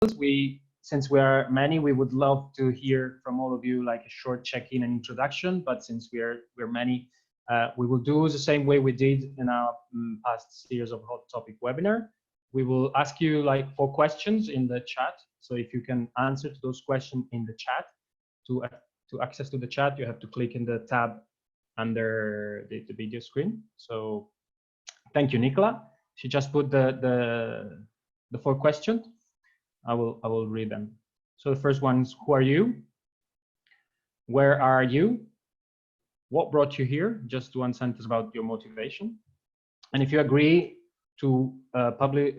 Since we are many, we would love to hear from all of you, like a short check-in and introduction. But since we're many, we will do the same way we did in our past series of hot topic webinar. We will ask you like 4 questions in the chat. So if you can answer to those questions in the chat, to access to the chat, you have to click in the tab under the video screen. So thank you, Nicola. She just put the 4 questions. I will read them. So the first one is, who are you? Where are you? What brought you here? Just one sentence about your motivation. And if you agree to publish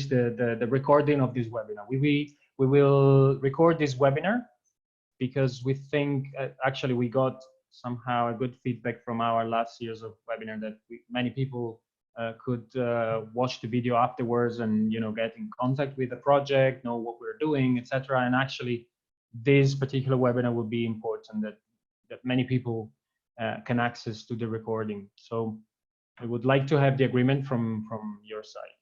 the recording of this webinar, we will record this webinar because we think actually we got somehow a good feedback from our last series of webinar that many people could watch the video afterwards and get in contact with the project, know what we're doing, etc. And actually, this particular webinar will be important that many people can access to the recording. So I would like to have the agreement from your side.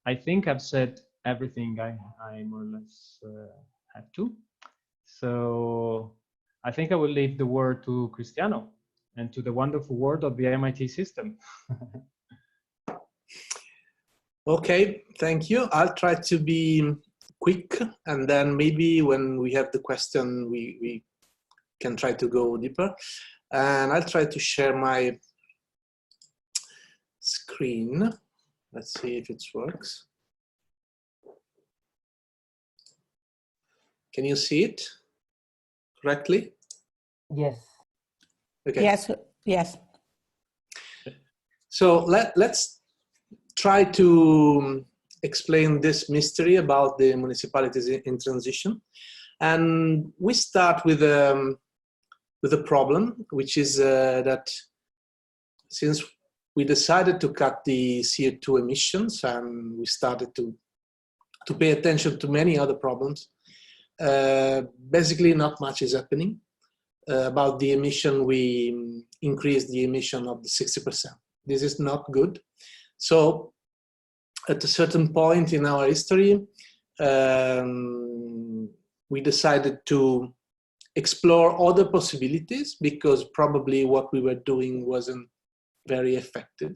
I think I've said everything I more or less had to. So I think I will leave the word to Cristiano and to the wonderful world of the MIT system. Okay, thank you. I'll try to be quick, and then maybe when we have the question, we can try to go deeper. And I'll try to share my screen. Let's see if it works. Can you see it correctly? Yes. Okay. Yes, yes. So let's try to explain this mystery about the municipalities in transition. And we start with a problem, which is that since we decided to cut the CO2 emissions and we started to pay attention to many other problems, basically not much is happening. About the emission, we increased the emission of the 60%. This is not good. So at a certain point in our history, we decided to explore other possibilities because probably what we were doing wasn't very effective.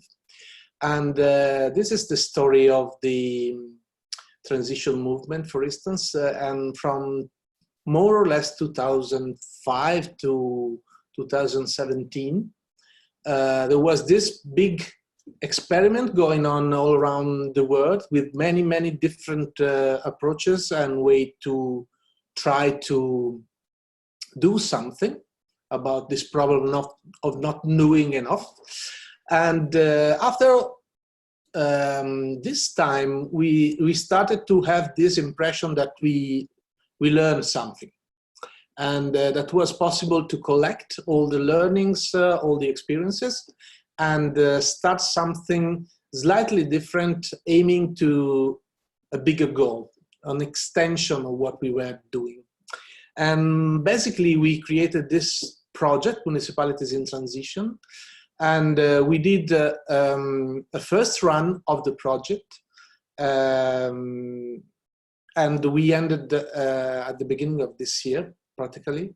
And this is the story of the transition movement, for instance, and from more or less 2005 to 2017, there was this big experiment going on all around the world with many, many different approaches and way to try to do something about this problem of not knowing enough. And after this time, we started to have this impression that we learned something, and that was possible to collect all the learnings, all the experiences, and start something slightly different, aiming to a bigger goal, an extension of what we were doing. And basically, we created this project, Municipalities in Transition, and we did a first run of the project. And we ended at the beginning of this year, practically,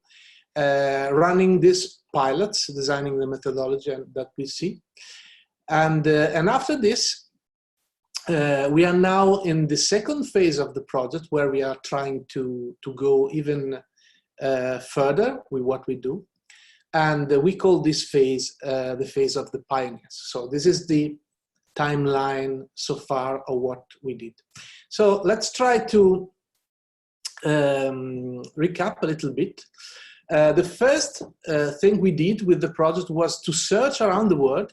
running these pilots, designing the methodology that we see. And after this, we are now in the second phase of the project where we are trying to go even further with what we do. And we call this phase the phase of the pioneers. So this is the timeline so far of what we did. So let's try to recap a little bit. The first thing we did with the project was to search around the world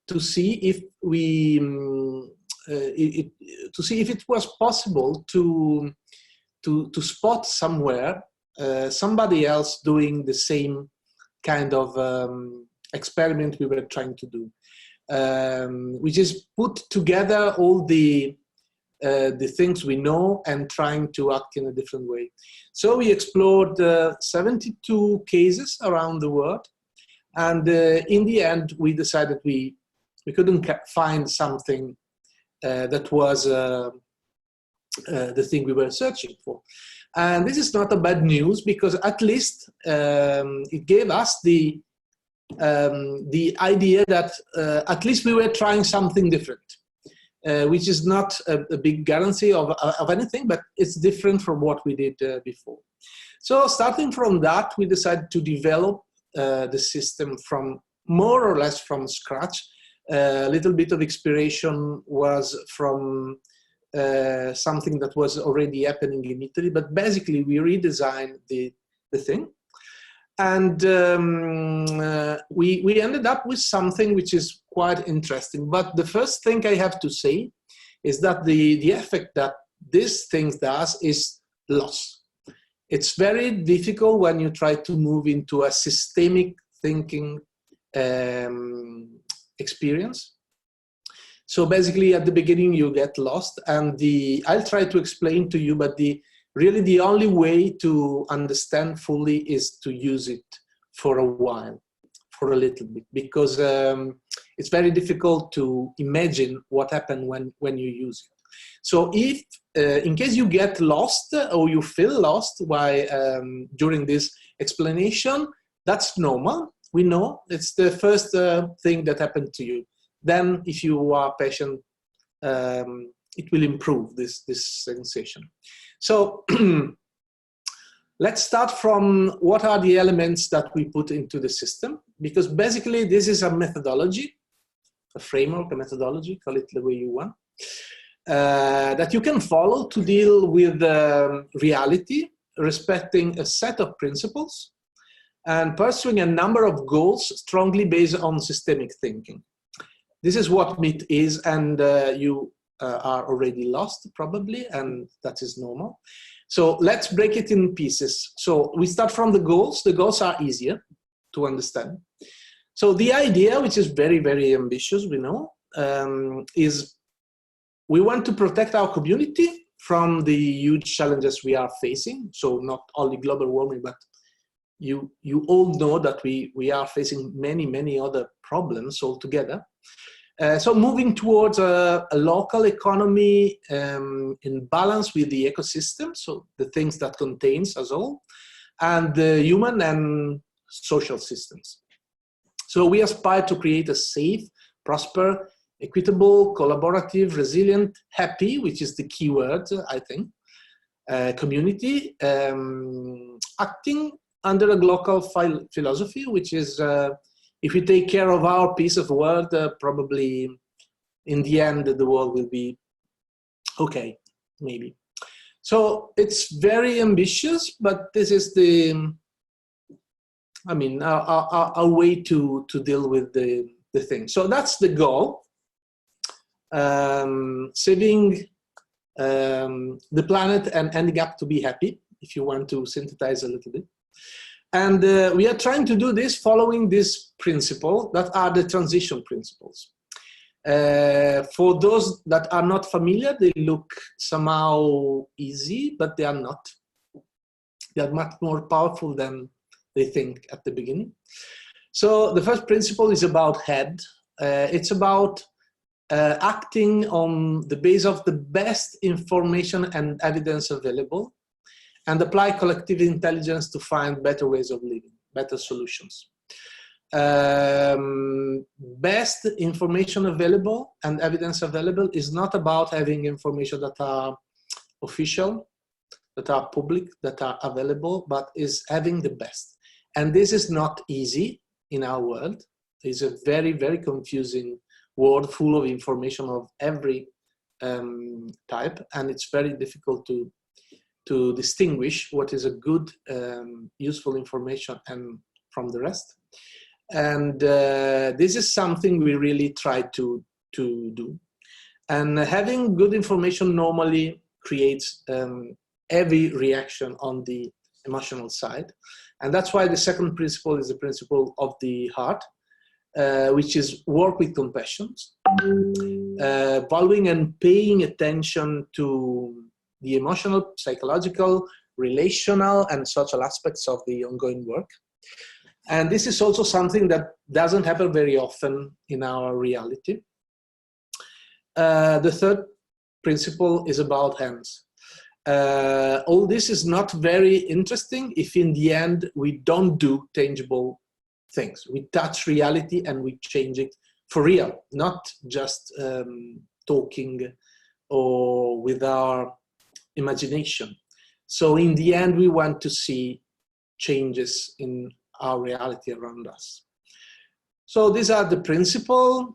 to see if we to see if it was possible to spot somewhere somebody else doing the same kind of experiment we were trying to do. Which is put together all the things we know and trying to act in a different way. So we explored 72 cases around the world, and in the end we decided we We couldn't find something that was the thing we were searching for. And this is not a bad news, because at least it gave us the idea that at least we were trying something different, which is not a big guarantee of anything, but it's different from what we did before. So starting from that, we decided to develop the system from more or less from scratch. A little bit of inspiration was from something that was already happening in Italy, but basically we redesigned the thing. And we ended up with something which is quite interesting. But the first thing I have to say is that the effect that this thing does is loss. It's very difficult when you try to move into a systemic thinking experience. So basically at the beginning you get lost, and I'll try to explain to you, but really the only way to understand fully is to use it for a while, for a little bit, because it's very difficult to imagine what happened when you use it. So if, in case you get lost or you feel lost during this explanation, that's normal. We know it's the first thing that happened to you. Then if you are patient, it will improve this sensation. So let's start from what are the elements that we put into the system, because basically this is a methodology, a framework, a methodology, call it the way you want, that you can follow to deal with reality, respecting a set of principles and pursuing a number of goals strongly based on systemic thinking. This is what MIT is, and you are already lost probably, and that is normal. So let's break it in pieces. So we start from the goals. The goals are easier to understand. So the idea, which is very, very ambitious, we know, is we want to protect our community from the huge challenges we are facing. So not only global warming, but you all know that we are facing many, many other problems altogether. So moving towards a local economy in balance with the ecosystem, so the things that contains us all, and the human and social systems. So we aspire to create a safe, prosper, equitable, collaborative, resilient, happy, which is the key word, I think, community, acting under a local philosophy, which is if we take care of our piece of world, probably in the end, the world will be okay, maybe. So it's very ambitious, but this is our way to deal with the thing. So that's the goal. Saving the planet and ending up to be happy, if you want to synthesize a little bit. And we are trying to do this following this principle that are the transition principles. For those that are not familiar, they look somehow easy, but they are not. They are much more powerful than they think at the beginning. So the first principle is about head. It's about acting on the basis of the best information and evidence available, and apply collective intelligence to find better ways of living, better solutions. Best information available and evidence available is not about having information that are official, that are public, that are available, but is having the best. And this is not easy in our world. It's a very, very confusing world full of information of every type, and it's very difficult to distinguish what is a good, useful information and from the rest. And this is something we really try to do. And having good information normally creates heavy reaction on the emotional side. And that's why the second principle is the principle of the heart, which is work with compassion, valuing and paying attention to the emotional, psychological, relational, and social aspects of the ongoing work. And this is also something that doesn't happen very often in our reality. The third principle is about hands. All this is not very interesting if in the end we don't do tangible things. We touch reality and we change it for real, not just talking or with our imagination. So in the end, we want to see changes in our reality around us. So these are the principles.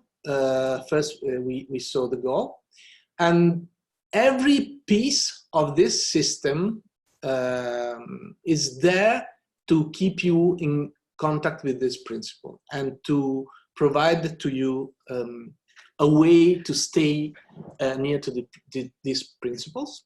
First, we saw the goal. And every piece of this system is there to keep you in contact with this principle and to provide to you a way to stay near to these principles.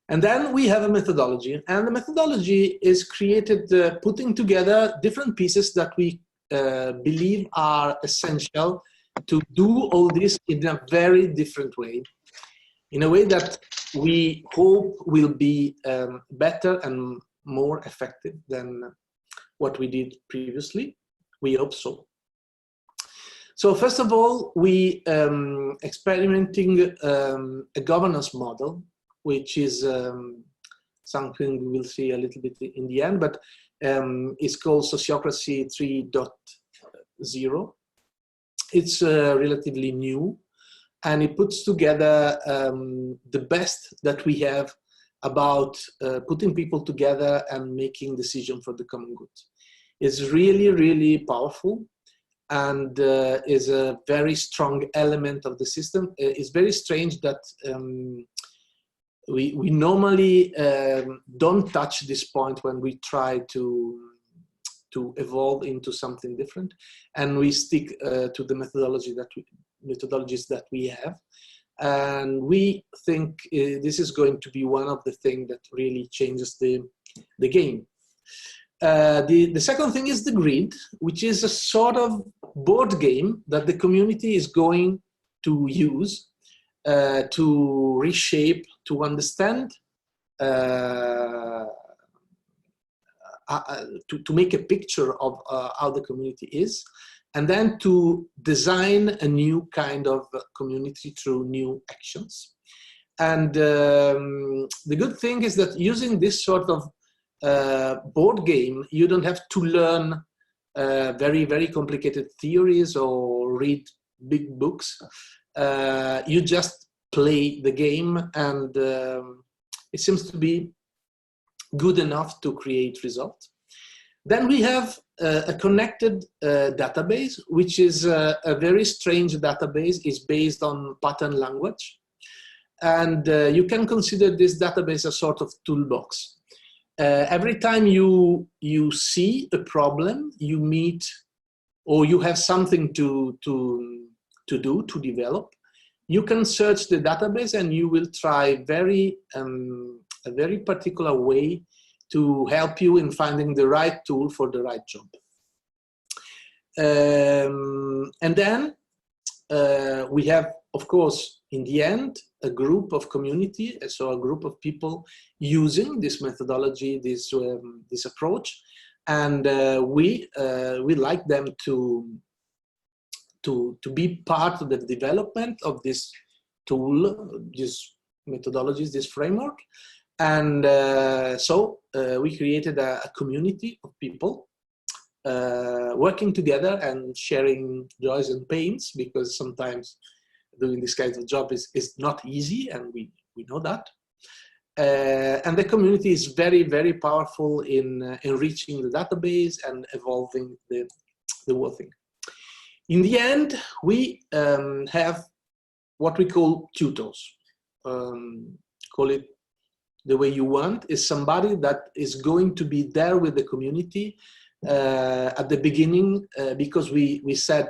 And then we have a methodology, and the methodology is created putting together different pieces that we believe are essential to do all this in a very different way, in a way that we hope will be better and more effective than what we did previously. We hope so. So first of all, we experimenting a governance model, which is something we will see a little bit in the end, but it's called Sociocracy 3.0. It's relatively new, and it puts together the best that we have about putting people together and making decisions for the common good. It's really, really powerful, and is a very strong element of the system. It's very strange that we normally don't touch this point when we try to evolve into something different, and we stick to the methodologies that we have. And we think this is going to be one of the things that really changes the game. The second thing is the grid, which is a sort of board game that the community is going to use to reshape, to understand, to make a picture of how the community is, and then to design a new kind of community through new actions. And the good thing is that using this sort of board game, you don't have to learn very, very complicated theories or read big books. You just play the game, and it seems to be good enough to create results. Then we have a connected database, which is a very strange database. It's based on pattern language. And you can consider this database a sort of toolbox. Every time you see a problem, you meet, or you have something to develop, you can search the database and you will try a very particular way to help you in finding the right tool for the right job. And then we have, of course, in the end, a group of community, so a group of people using this methodology, this approach, and we like them to be part of the development of this tool, these methodologies, this framework. And so we created a community of people working together and sharing joys and pains, because sometimes doing this kind of job is not easy, and we know that. And the community is very, very powerful in enriching the database and evolving the whole thing. In the end, we have what we call tutors. Call it the way you want, is somebody that is going to be there with the community at the beginning, because we said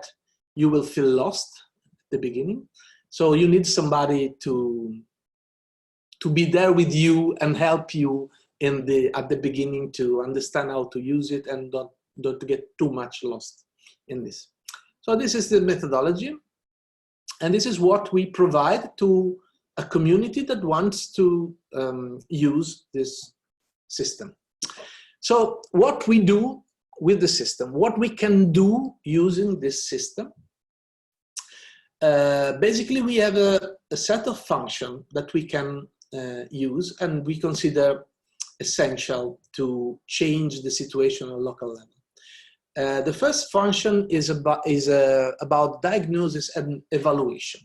you will feel lost at the beginning. So you need somebody to be there with you and help you at the beginning to understand how to use it and don't get too much lost in this. So this is the methodology, and this is what we provide to a community that wants to use this system. So what we do with the system. What we can do using this system. Basically, we have a set of functions that we can use and we consider essential to change the situation on a local level. The first function is about diagnosis and evaluation.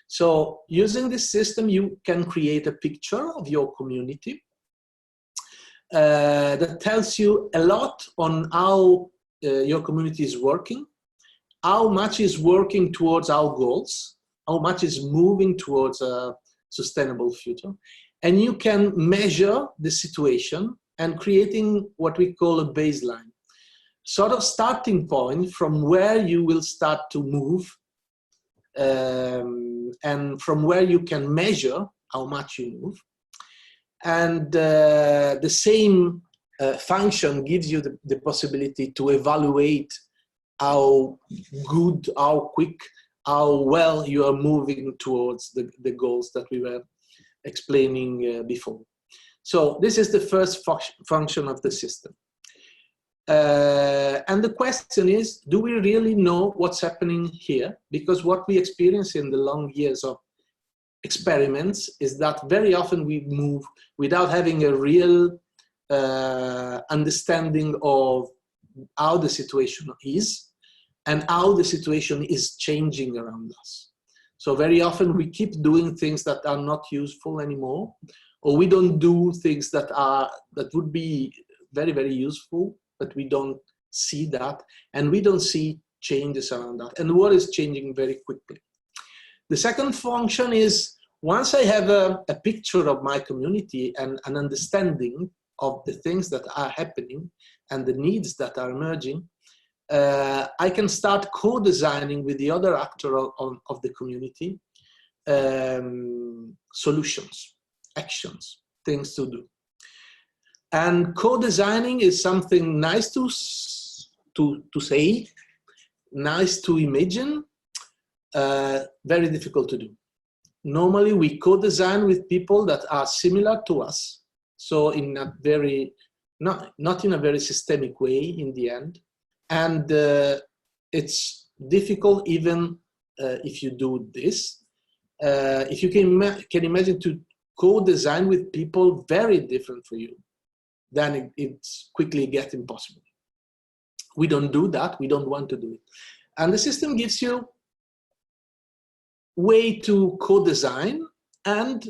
So using this system, you can create a picture of your community that tells you a lot on how your community is working, how much is working towards our goals, how much is moving towards a sustainable future. And you can measure the situation and creating what we call a baseline, sort of starting point from where you will start to move and from where you can measure how much you move. And the same function gives you the possibility to evaluate how good, how quick, how well you are moving towards the goals that we were explaining before. So this is the first function of the system. And the question is, do we really know what's happening here? Because what we experience in the long years of experiments is that very often we move without having a real understanding of how the situation is and how the situation is changing around us. So very often we keep doing things that are not useful anymore, or we don't do things that would be very, very useful, but we don't see that, and we don't see changes around that. And the world is changing very quickly. The second function is, once I have a picture of my community and an understanding of the things that are happening and the needs that are emerging, I can start co-designing with the other actor of the community solutions, actions, things to do. And co-designing is something nice to say, nice to imagine, very difficult to do. Normally, we co-design with people that are similar to us, so in a very, not in a very systemic way in the end. And it's difficult even if you do this. If you can imagine to co-design with people very different for you, then it's quickly get impossible. We don't do that. We don't want to do it. And the system gives you way to co-design and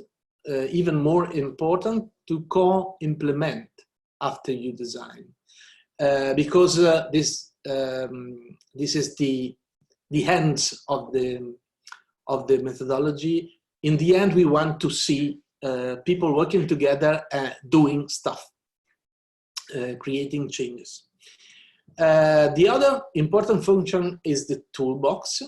even more important, to co-implement after you design. Because this is the end of the methodology. In the end, we want to see people working together, doing stuff, creating changes. The other important function is the toolbox.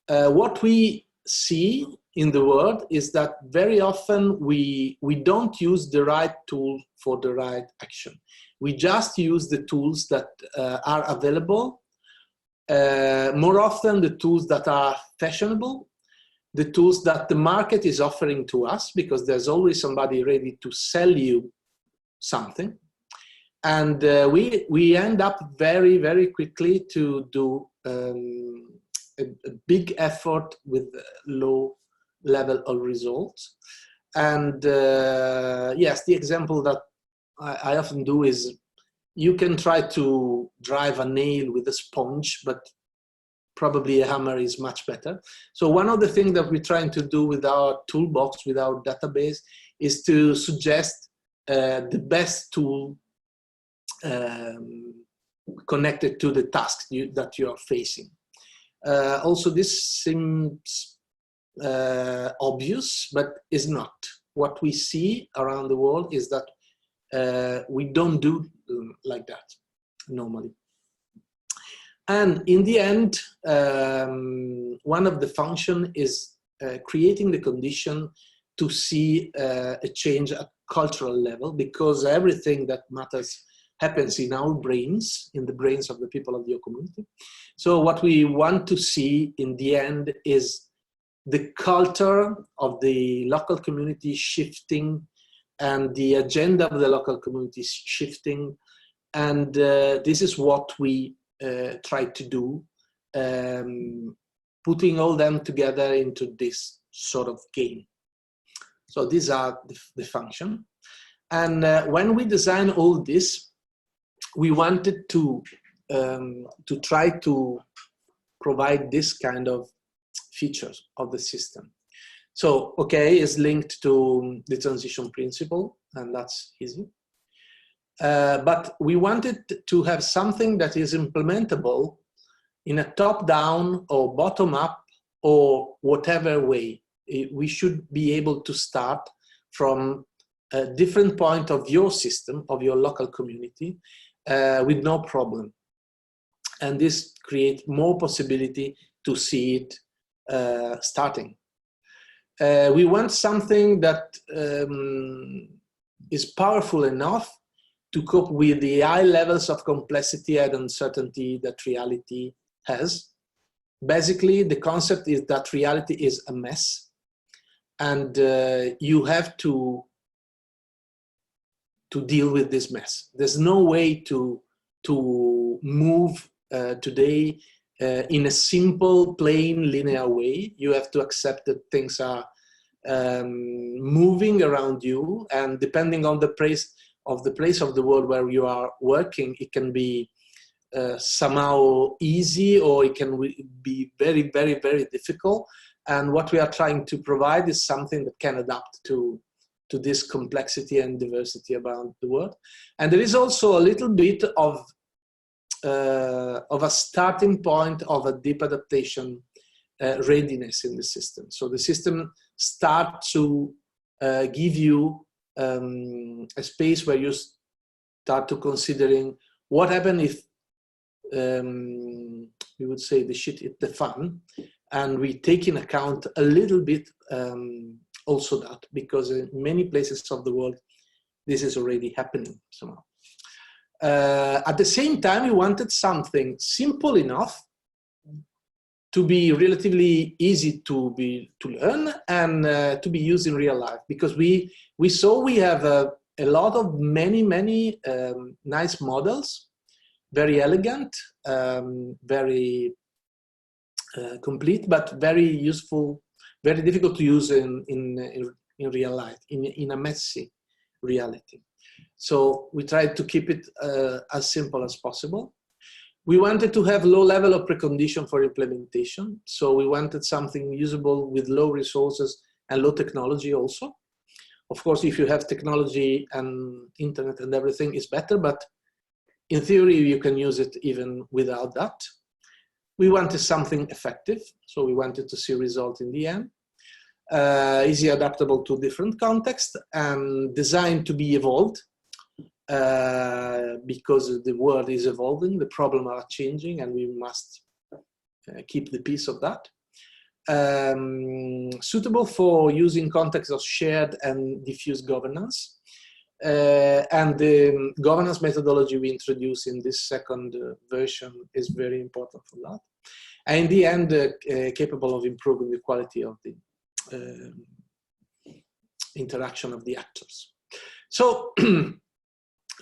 What we see in the world is that very often we don't use the right tool for the right action. We just use the tools that are available. More often the tools that are fashionable, the tools that the market is offering to us, because there's always somebody ready to sell you something. And we end up very, very quickly to do a big effort with low level of results. And yes, the example that I often do is, you can try to drive a nail with a sponge, but probably a hammer is much better. So one of the things that we're trying to do with our toolbox, with our database, is to suggest the best tool connected to the task that you are facing. Also, this seems obvious, but is not. What we see around the world is that we don't do like that normally. And in the end, one of the functions is creating the condition to see a change at cultural level, because everything that matters happens in our brains, in the brains of the people of your community. So what we want to see in the end is the culture of the local community shifting, and the agenda of the local community shifting, And this is what we try to do, putting all them together into this sort of game. So these are the function. And when we design all this, we wanted to try to provide this kind of features of the system. So, okay, is linked to the transition principle, and that's easy. But we wanted to have something that is implementable in a top-down or bottom-up or whatever way. We should be able to start from a different point of your system, of your local community, with no problem. And this creates more possibility to see it starting. We want something that is powerful enough to cope with the high levels of complexity and uncertainty that reality has. Basically, the concept is that reality is a mess, and you have to deal with this mess. There's no way to move today in a simple, plain, linear way. You have to accept that things are moving around you, and depending on the place of the world where you are working, it can be somehow easy, or it can be very, very, very difficult. And what we are trying to provide is something that can adapt to this complexity and diversity around the world. And there is also a little bit of a starting point of a deep adaptation readiness in the system. So the system starts to give you a space where you start to considering what happens if we would say the shit hit the fan, and we take in account a little bit also that, because in many places of the world this is already happening somehow. At the same time, we wanted something simple enough to be relatively easy to learn and to be used in real life, because we saw we have a lot of many nice models, very elegant, very complete, but very useful, very difficult to use in real life, in a messy reality. So we tried to keep it as simple as possible. We wanted to have low level of precondition for implementation. So we wanted something usable with low resources and low technology also. Of course, if you have technology and internet and everything, is better, but in theory, you can use it even without that. We wanted something effective. So we wanted to see result in the end. Easy adaptable to different contexts, and designed to be evolved. Because the world is evolving, the problems are changing, and we must keep the peace of that. Suitable for using context of shared and diffuse governance. And the governance methodology we introduce in this second version is very important for that. And in the end, capable of improving the quality of the interaction of the actors. So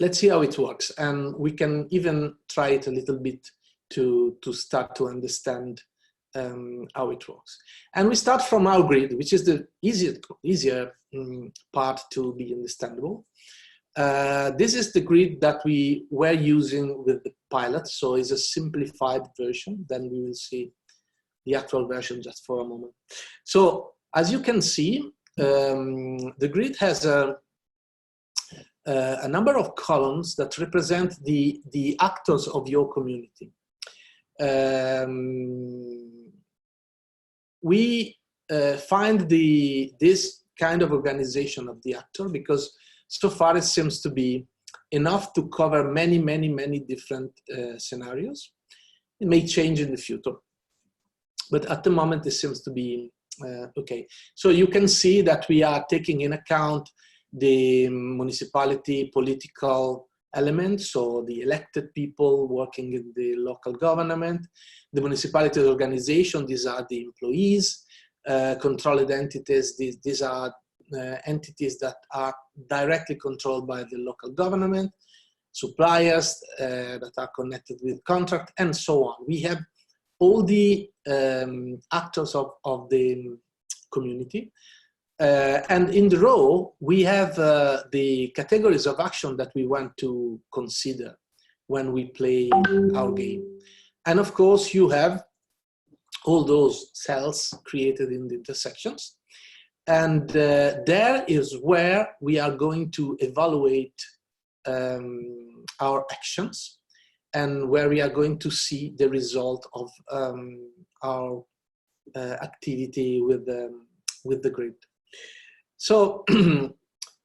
let's see how it works. And we can even try it a little bit to start to understand how it works. And we start from our grid, which is the easier part to be understandable. This is the grid that we were using with the pilot. So it's a simplified version. Then we will see the actual version just for a moment. So as you can see, the grid has a number of columns that represent the actors of your community. We find this kind of organization of the actor because so far it seems to be enough to cover many different scenarios. It may change in the future, but at the moment it seems to be okay. So you can see that we are taking in account the municipality political elements, so the elected people working in the local government, the municipality organization, these are the employees, controlled entities, these are entities that are directly controlled by the local government, suppliers that are connected with contract, and so on. We have all the actors of the community. And in the row, we have the categories of action that we want to consider when we play our game. And of course, you have all those cells created in the intersections. And there is where we are going to evaluate our actions, and where we are going to see the result of our activity with the grid. So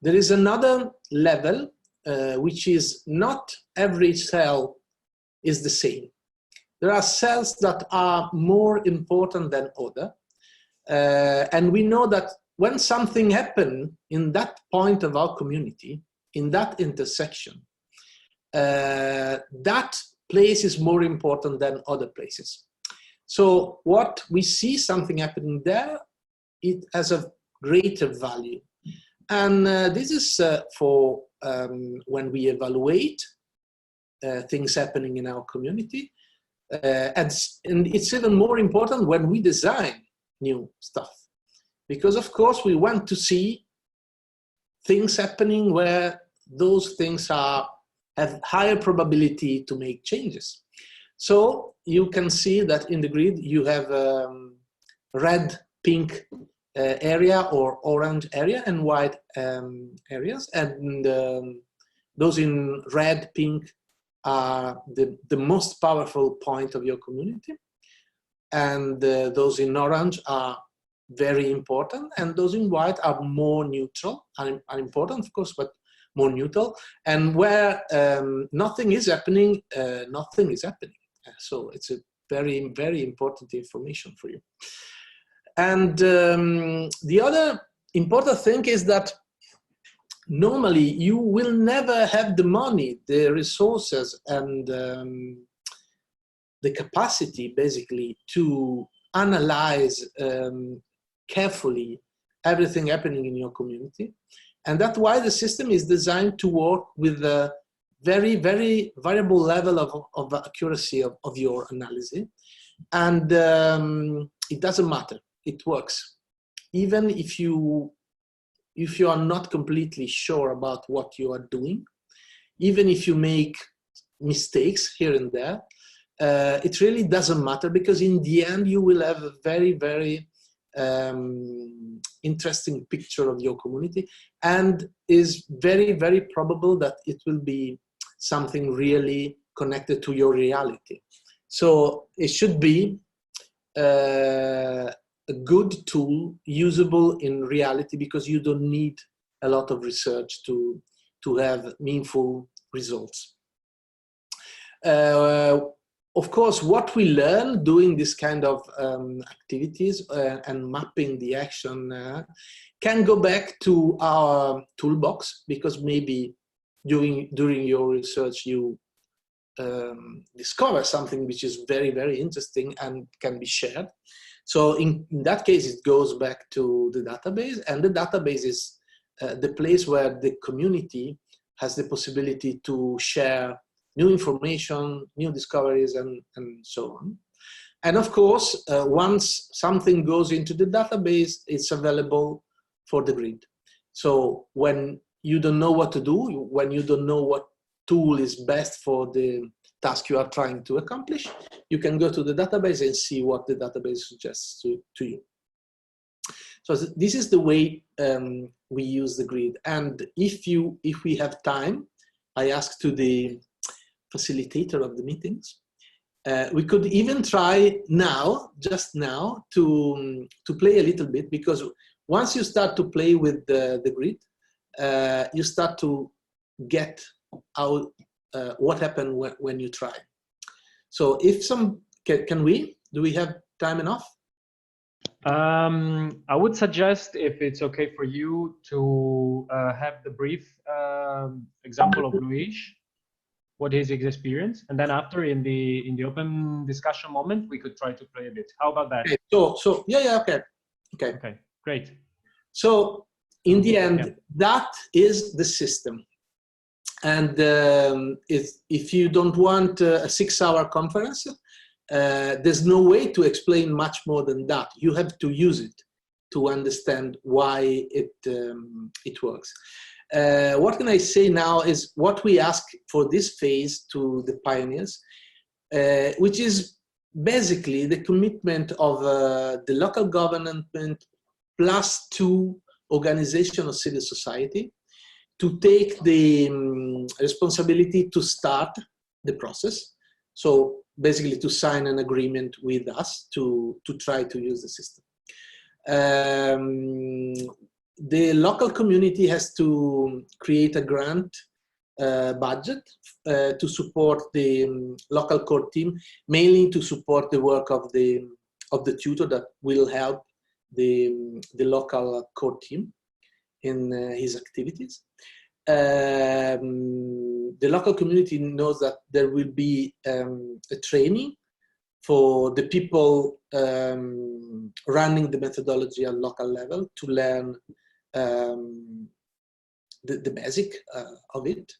there is another level, which is not every cell is the same. There are cells that are more important than other. And we know that when something happens in that point of our community, in that intersection, that place is more important than other places. So what we see something happening there, it has a greater value. And this is for when we evaluate things happening in our community. And it's even more important when we design new stuff. Because of course we want to see things happening where those things have higher probability to make changes. So you can see that in the grid you have red, pink area, or orange area, and white areas. And those in red, pink are the most powerful point of your community. And those in orange are very important. And those in white are more neutral, are important, of course, but more neutral. And where nothing is happening, nothing is happening. So it's a very, very important information for you. And the other important thing is that normally you will never have the money, the resources, and the capacity, basically, to analyze carefully everything happening in your community. And that's why the system is designed to work with a very, very variable level of accuracy of your analysis. And it doesn't matter, it works. Even if you are not completely sure about what you are doing, even if you make mistakes here and there, it really doesn't matter, because in the end you will have a very, very interesting picture of your community, and is very, very probable that it will be something really connected to your reality. So it should be a good tool, usable in reality, because you don't need a lot of research to have meaningful results. Of course, what we learn doing this kind of activities and mapping the action can go back to our toolbox, because maybe during your research you discover something which is very, very interesting and can be shared. So in that case, it goes back to the database, and the database is the place where the community has the possibility to share new information, new discoveries, and so on. And of course, once something goes into the database, it's available for the grid. So when you don't know what to do, when you don't know what tool is best for the task you are trying to accomplish, you can go to the database and see what the database suggests to you. So this is the way we use the grid. And if we have time, I ask to the facilitator of the meetings, we could even try now, just now, to play a little bit, because once you start to play with the grid, you start to get out what happened when you try. So if do we have time enough? I would suggest, if it's okay for you, to have the brief example of Luis, what is his experience, and then after, in the open discussion moment, we could try to play a bit. How about that? Okay, so yeah, okay, great. So in the end, that is the system. And if you don't want a 6-hour conference, there's no way to explain much more than that. You have to use it to understand why it works. What can I say now is what we ask for this phase to the pioneers, which is basically the commitment of the local government plus 2 organizations of civil society to take the responsibility to start the process. So basically to sign an agreement with us to try to use the system. The local community has to create a grant budget to support the local core team, mainly to support the work of the tutor that will help the local core team in his activities. The local community knows that there will be a training for the people running the methodology at local level to learn the basic of it.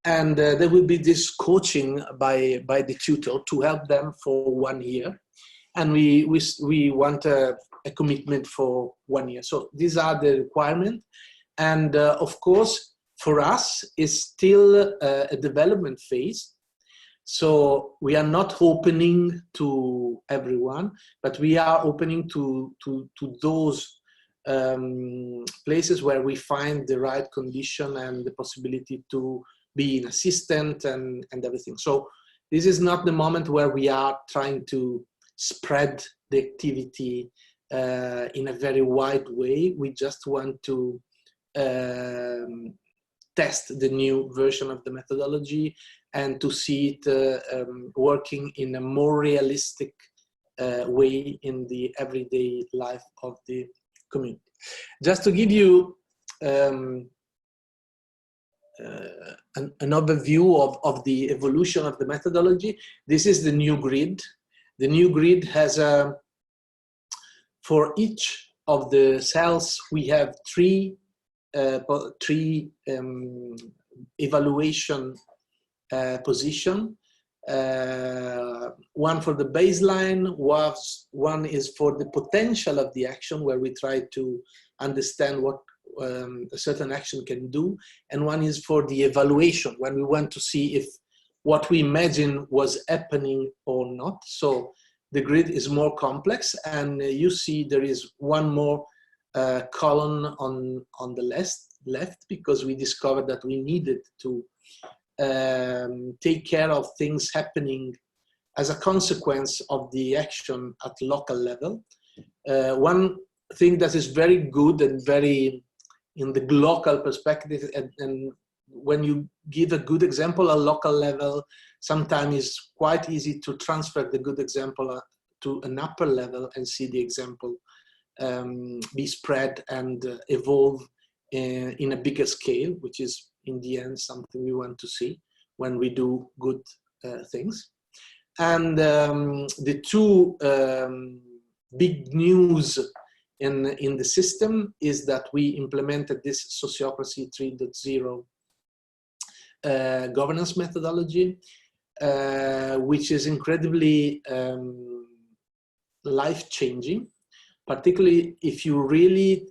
And there will be this coaching by the tutor to help them for 1 year. And we want a commitment for 1 year. So these are the requirements. And of course, for us, it's still a development phase. So we are not opening to everyone, but we are opening to those places where we find the right condition and the possibility to be an assistant and everything. So this is not the moment where we are trying to spread the activity in a very wide way. We just want to test the new version of the methodology and to see it working in a more realistic way in the everyday life of the community. Just to give you an overview of the evolution of the methodology, this is the new grid. The new grid has for each of the cells, we have three evaluation position. One for the baseline, one is for the potential of the action, where we try to understand what a certain action can do, and one is for the evaluation, when we want to see if what we imagine was happening or not. So the grid is more complex, and you see there is one more column on the left because we discovered that we needed to take care of things happening as a consequence of the action at local level. One thing that is very good and very in the local perspective, and when you give a good example at local level, sometimes it's quite easy to transfer the good example to an upper level and see the example be spread and evolve in a bigger scale, which is in the end something we want to see when we do good things. And the two big news in the system is that we implemented this Sociocracy 3.0 governance methodology, which is incredibly life-changing, particularly if you really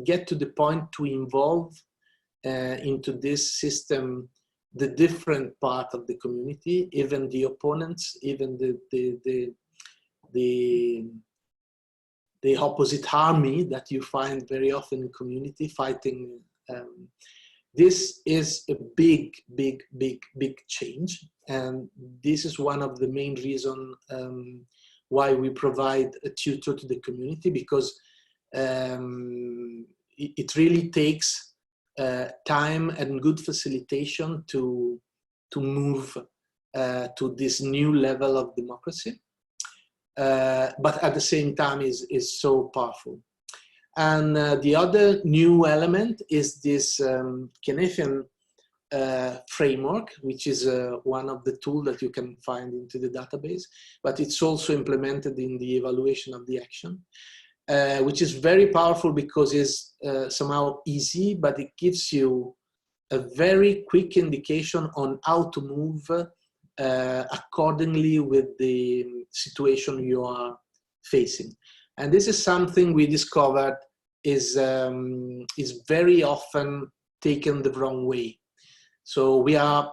get to the point to involve into this system the different part of the community, even the opponents, even the opposite army that you find very often in community fighting. This is a big change, and this is one of the main reasons why we provide a tutor to the community, because it really takes time and good facilitation to move to this new level of democracy, but at the same time is so powerful. And the other new element is this Keynesian framework, which is one of the tools that you can find into the database, but it's also implemented in the evaluation of the action, which is very powerful because it's somehow easy, but it gives you a very quick indication on how to move accordingly with the situation you are facing. And this is something we discovered is very often taken the wrong way. So we have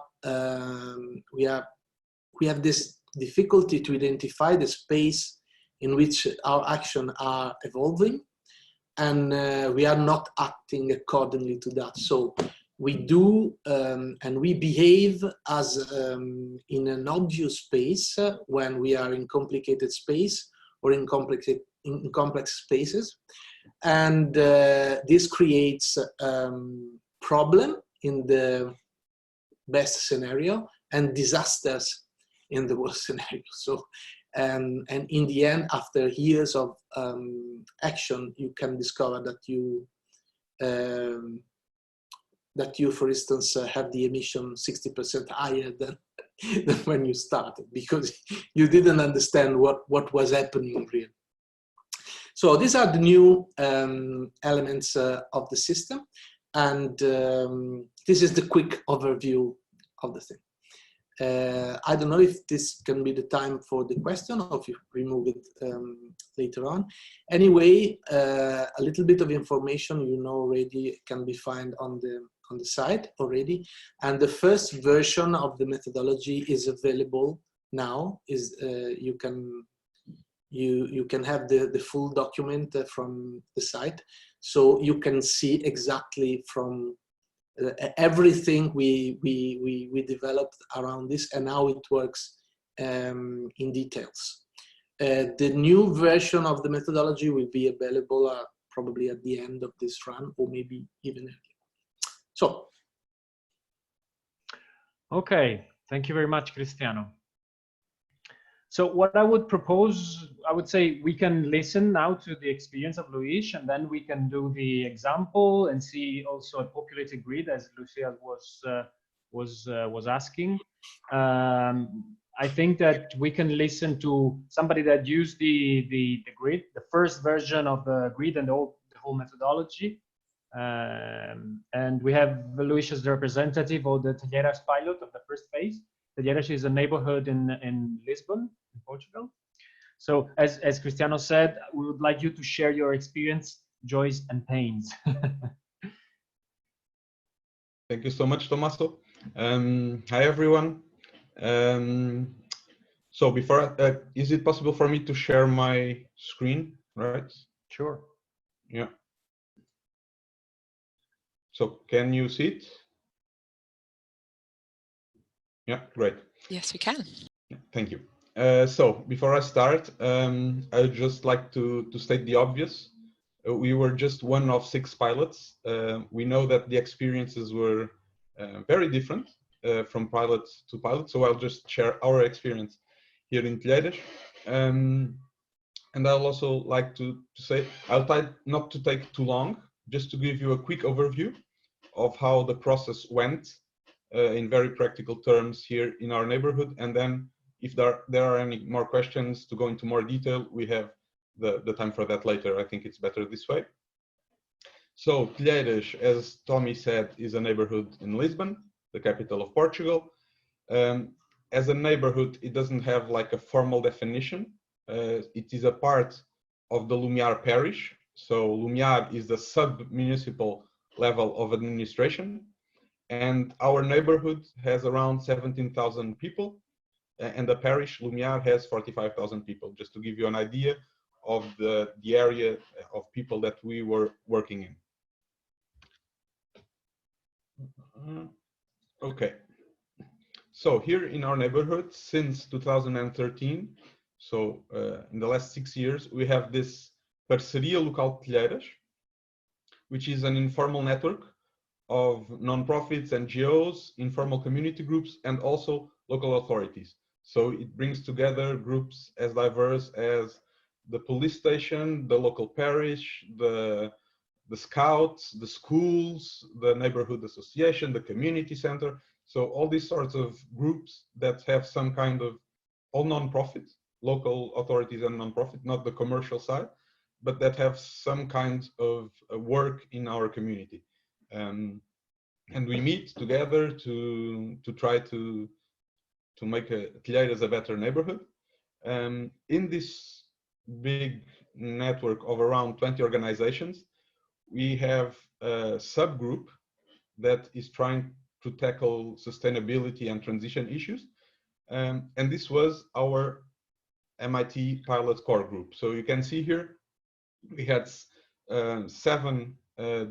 this difficulty to identify the space in which our actions are evolving, and we are not acting accordingly to that. So we do and we behave as in an obvious space when we are in complicated space or in complex spaces, and this creates problem in the best scenario and disasters in the worst scenario. So and in the end, after years of action, you can discover that you, for instance, have the emission 60% higher than when you started, because you didn't understand what was happening really. So these are the new elements of the system, and this is the quick overview of the thing. I don't know if this can be the time for the question, or if you remove it later on. Anyway, a little bit of information you know already can be found on the site already, and the first version of the methodology is available now. You can have the full document from the site, so you can see exactly from everything we developed around this and how it works in details. The new version of the methodology will be available probably at the end of this run, or maybe even earlier. So. Okay, thank you very much, Cristiano. So what I would propose, I would say we can listen now to the experience of Luis, and then we can do the example and see also a populated grid, as Lucia was asking. I think that we can listen to somebody that used the grid, the first version of the grid and the whole methodology. And we have Luis as the representative of the Telheiras pilot of the first phase. Telheiras is a neighborhood in Lisbon, in Portugal. So as Cristiano said, we would like you to share your experience, joys and pains. Thank you so much, Tommaso. Hi, everyone. So before, is it possible for me to share my screen, right? Sure. Yeah. So can you see it? Yeah, great. Yes, we can. Thank you. So before I start, I would just like to state the obvious. We were just one of 6 pilots. We know that the experiences were very different from pilot to pilot. So I'll just share our experience here in Telheiras. And I'll also like to say, I'll try not to take too long, just to give you a quick overview of how the process went in very practical terms here in our neighborhood. And then if there are any more questions to go into more detail, we have the time for that later. I think it's better this way. So Telheiras, as Tommy said, is a neighborhood in Lisbon, the capital of Portugal. As a neighborhood, it doesn't have like a formal definition. It is a part of the Lumiar parish. So Lumiar is the sub-municipal level of administration. And our neighborhood has around 17,000 people. And the parish, Lumiar, has 45,000 people, just to give you an idea of the area of people that we were working in. Okay. So here in our neighborhood, since 2013, so in the last 6 years, we have this Parceria Local Telheiras, which is an informal network of non-profits, NGOs, informal community groups, and also local authorities. So it brings together groups as diverse as the police station, the local parish, the scouts, the schools, the neighborhood association, the community center. So all these sorts of groups that have some kind of, all non-profit, local authorities and non-profit, not the commercial side, but that have some kind of work in our community. and we meet together to try to make Telheiras a better neighborhood. In this big network of around 20 organizations, we have a subgroup that is trying to tackle sustainability and transition issues. And this was our MIT pilot core group. So you can see here, we had 7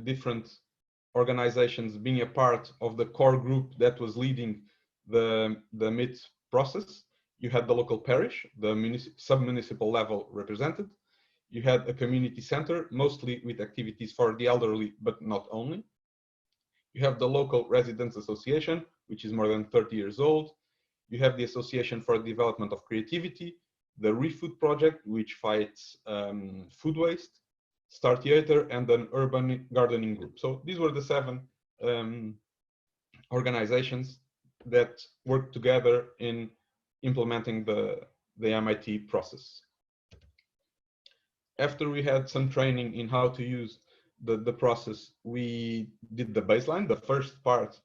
different organizations being a part of the core group that was leading the MIT process. You had the local parish, the sub-municipal level represented. You had a community center, mostly with activities for the elderly, but not only. You have the local residents association, which is more than 30 years old. You have the Association for the Development of Creativity, the ReFood project, which fights food waste, Star Theater, and an urban gardening group. So these were the 7 organizations that worked together in implementing the MIT process. After we had some training in how to use the process, we did the baseline, the first part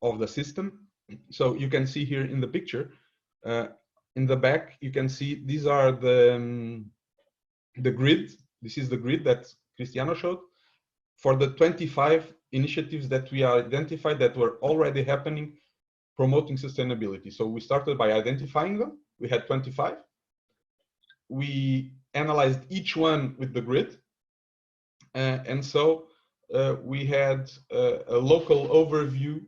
of the system. So you can see here in the picture, in the back, you can see these are the grid. This is the grid that Cristiano showed for the 25 initiatives that we identified that were already happening promoting sustainability. So we started by identifying them. We had 25. We analyzed each one with the grid. And so we had a local overview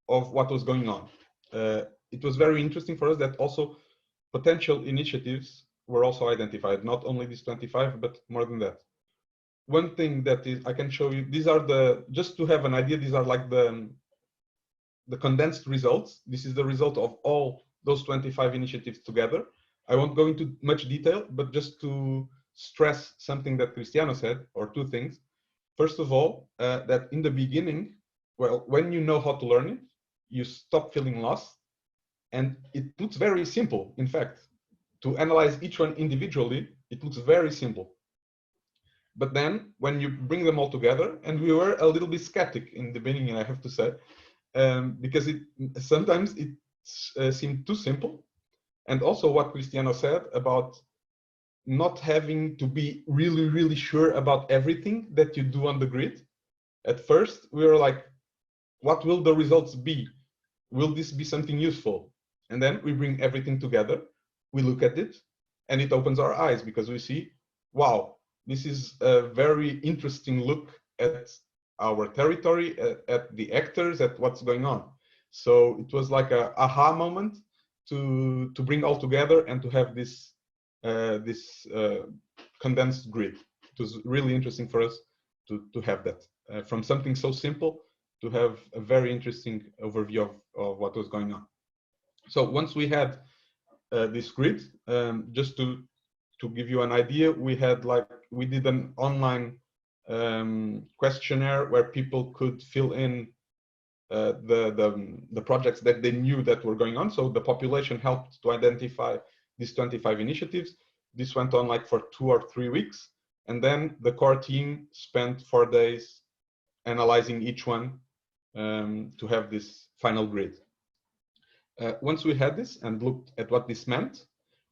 of what was going on. It was very interesting for us that also potential initiatives were also identified, not only these 25, but more than that. One thing that is, I can show you, these are just to have an idea, these are like the condensed results. This is the result of all those 25 initiatives together. I won't go into much detail, but just to stress something that Cristiano said, or 2 things. First of all, that in the beginning, well, when you know how to learn it, you stop feeling lost. And it looks very simple. In fact, to analyze each one individually, it looks very simple. But then when you bring them all together, and we were a little bit skeptic in the beginning, I have to say, because sometimes it seemed too simple. And also what Cristiano said about not having to be really, really sure about everything that you do on the grid. At first, we were like, what will the results be? Will this be something useful? And then we bring everything together, we look at it, and it opens our eyes because we see, wow, this is a very interesting look at our territory, at the actors, at what's going on. So it was like a aha moment to bring all together and to have this condensed grid. It was really interesting for us to have that. From something so simple to have a very interesting overview of what was going on. So once we had this grid, just to give you an idea, we did an online questionnaire where people could fill in the projects that they knew that were going on. So the population helped to identify these 25 initiatives. This went on like for 2 or 3 weeks. And then the core team spent 4 days analyzing each one to have this final grid. Once we had this and looked at what this meant,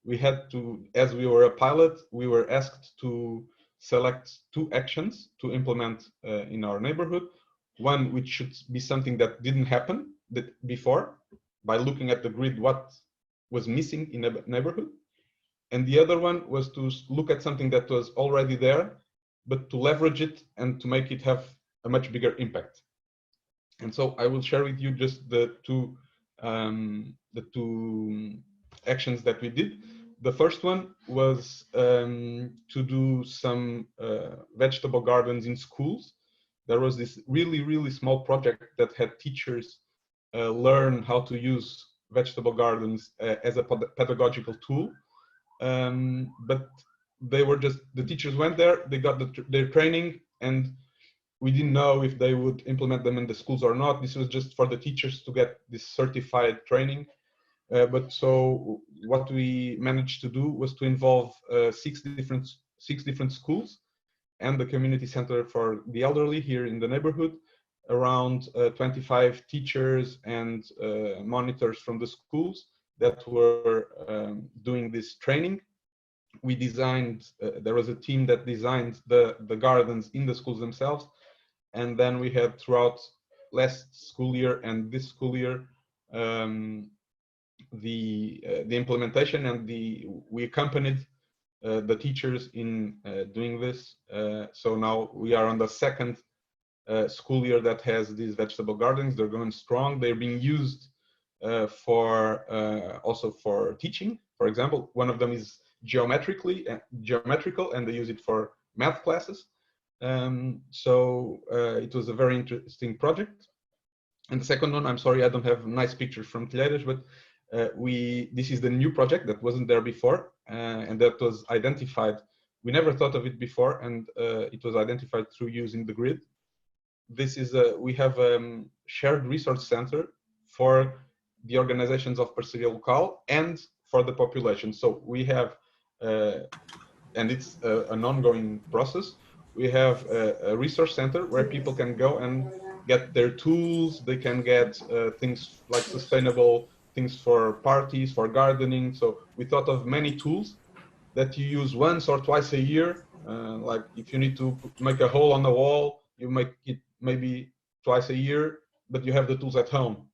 we had to, as we were a pilot, we were asked to select 2 actions to implement in our neighborhood. One which should be something that didn't happen before, by looking at the grid what was missing in a neighborhood. And the other one was to look at something that was already there, but to leverage it and to make it have a much bigger impact. And so I will share with you just the two actions that we did. The first one was to do some vegetable gardens in schools. There was this really, really small project that had teachers learn how to use vegetable gardens as a pedagogical tool. But they were just, the teachers went there, they got their training, and we didn't know if they would implement them in the schools or not. This was just for the teachers to get this certified training. But so what we managed to do was to involve 6 different schools and the community center for the elderly here in the neighborhood. around 25 teachers and monitors from the schools that were doing this training. We designed, there was a team that designed the gardens in the schools themselves. And then we had throughout last school year and this school year, the implementation, and we accompanied the teachers in doing this. So now we are on the second school year that has these vegetable gardens. They're going strong. They're being used for also for teaching. For example, one of them is geometrical, and they use it for math classes. So it was a very interesting project. And the second one, I'm sorry, I don't have nice pictures from Telheiras, but this is the new project that wasn't there before, and that was identified. We never thought of it before, and it was identified through using the grid. This is we have a shared resource center for the organizations of Parceria Local and for the population. So we have, and it's an ongoing process. We have a resource center where people can go and get their tools. They can get things like sustainable things for parties, for gardening. So we thought of many tools that you use once or twice a year. Like if you need to make a hole on the wall, you make it maybe twice a year, but you have the tools at home.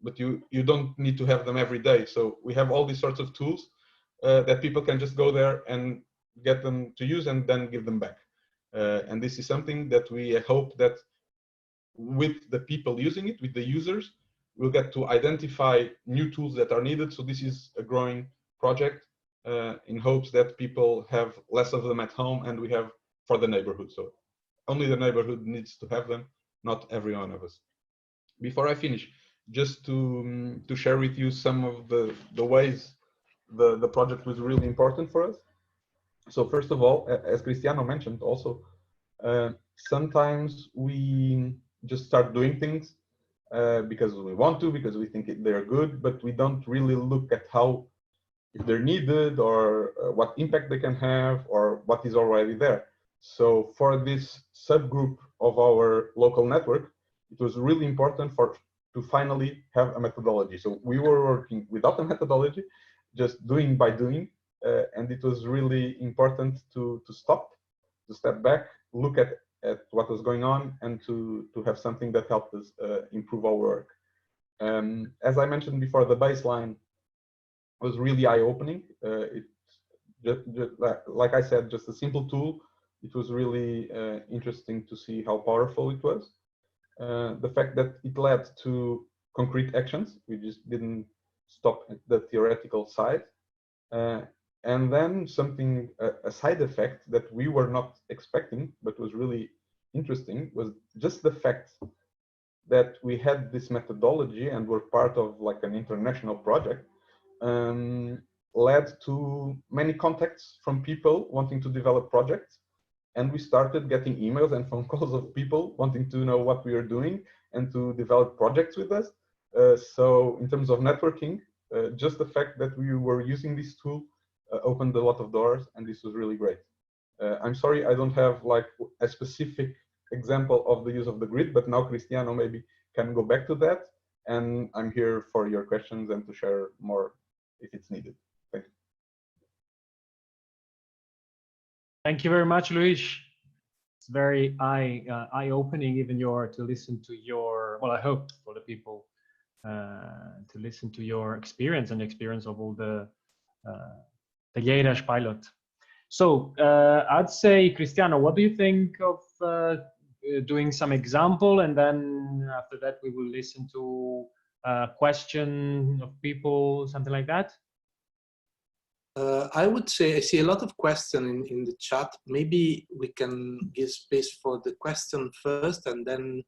But you don't need to have them every day. So we have all these sorts of tools that people can just go there and get them to use and then give them back. And this is something that we hope that with the people using it, with the users, we'll get to identify new tools that are needed. So this is a growing project in hopes that people have less of them at home, and we have for the neighborhood. So only the neighborhood needs to have them, not every one of us. Before I finish, just to share with you some of the ways the project was really important for us. So first of all, as Cristiano mentioned also, sometimes we just start doing things because we want to, because we think they're good, but we don't really look at how, if they're needed, or what impact they can have, or what is already there. So for this subgroup of our local network, it was really important to finally have a methodology. So we were working without a methodology, just doing by doing, and it was really important to stop, to step back, look at what was going on, and to have something that helped us improve our work. As I mentioned before, the baseline was really eye-opening. Like I said, just a simple tool. It was really interesting to see how powerful it was. The fact that it led to concrete actions. We just didn't stop at the theoretical side. And then something, a side effect that we were not expecting, but was really interesting, was just the fact that we had this methodology and were part of like an international project, led to many contacts from people wanting to develop projects. And we started getting emails and phone calls of people wanting to know what we are doing and to develop projects with us. So in terms of networking, just the fact that we were using this tool opened a lot of doors, and this was really great. I'm sorry I don't have like a specific example of the use of the grid, but now Cristiano maybe can go back to that, and I'm here for your questions and to share more if it's needed. Thank you. Thank you very much, Luis. It's very eye-opening, even to listen to your, well, I hope for the people to listen to your experience and experience of all the Telheiras pilot. So I'd say, Cristiano, what do you think of doing some example, and then after that we will listen to a question of people, something like that? I would say I see a lot of questions in the chat. Maybe we can give space for the question first, and then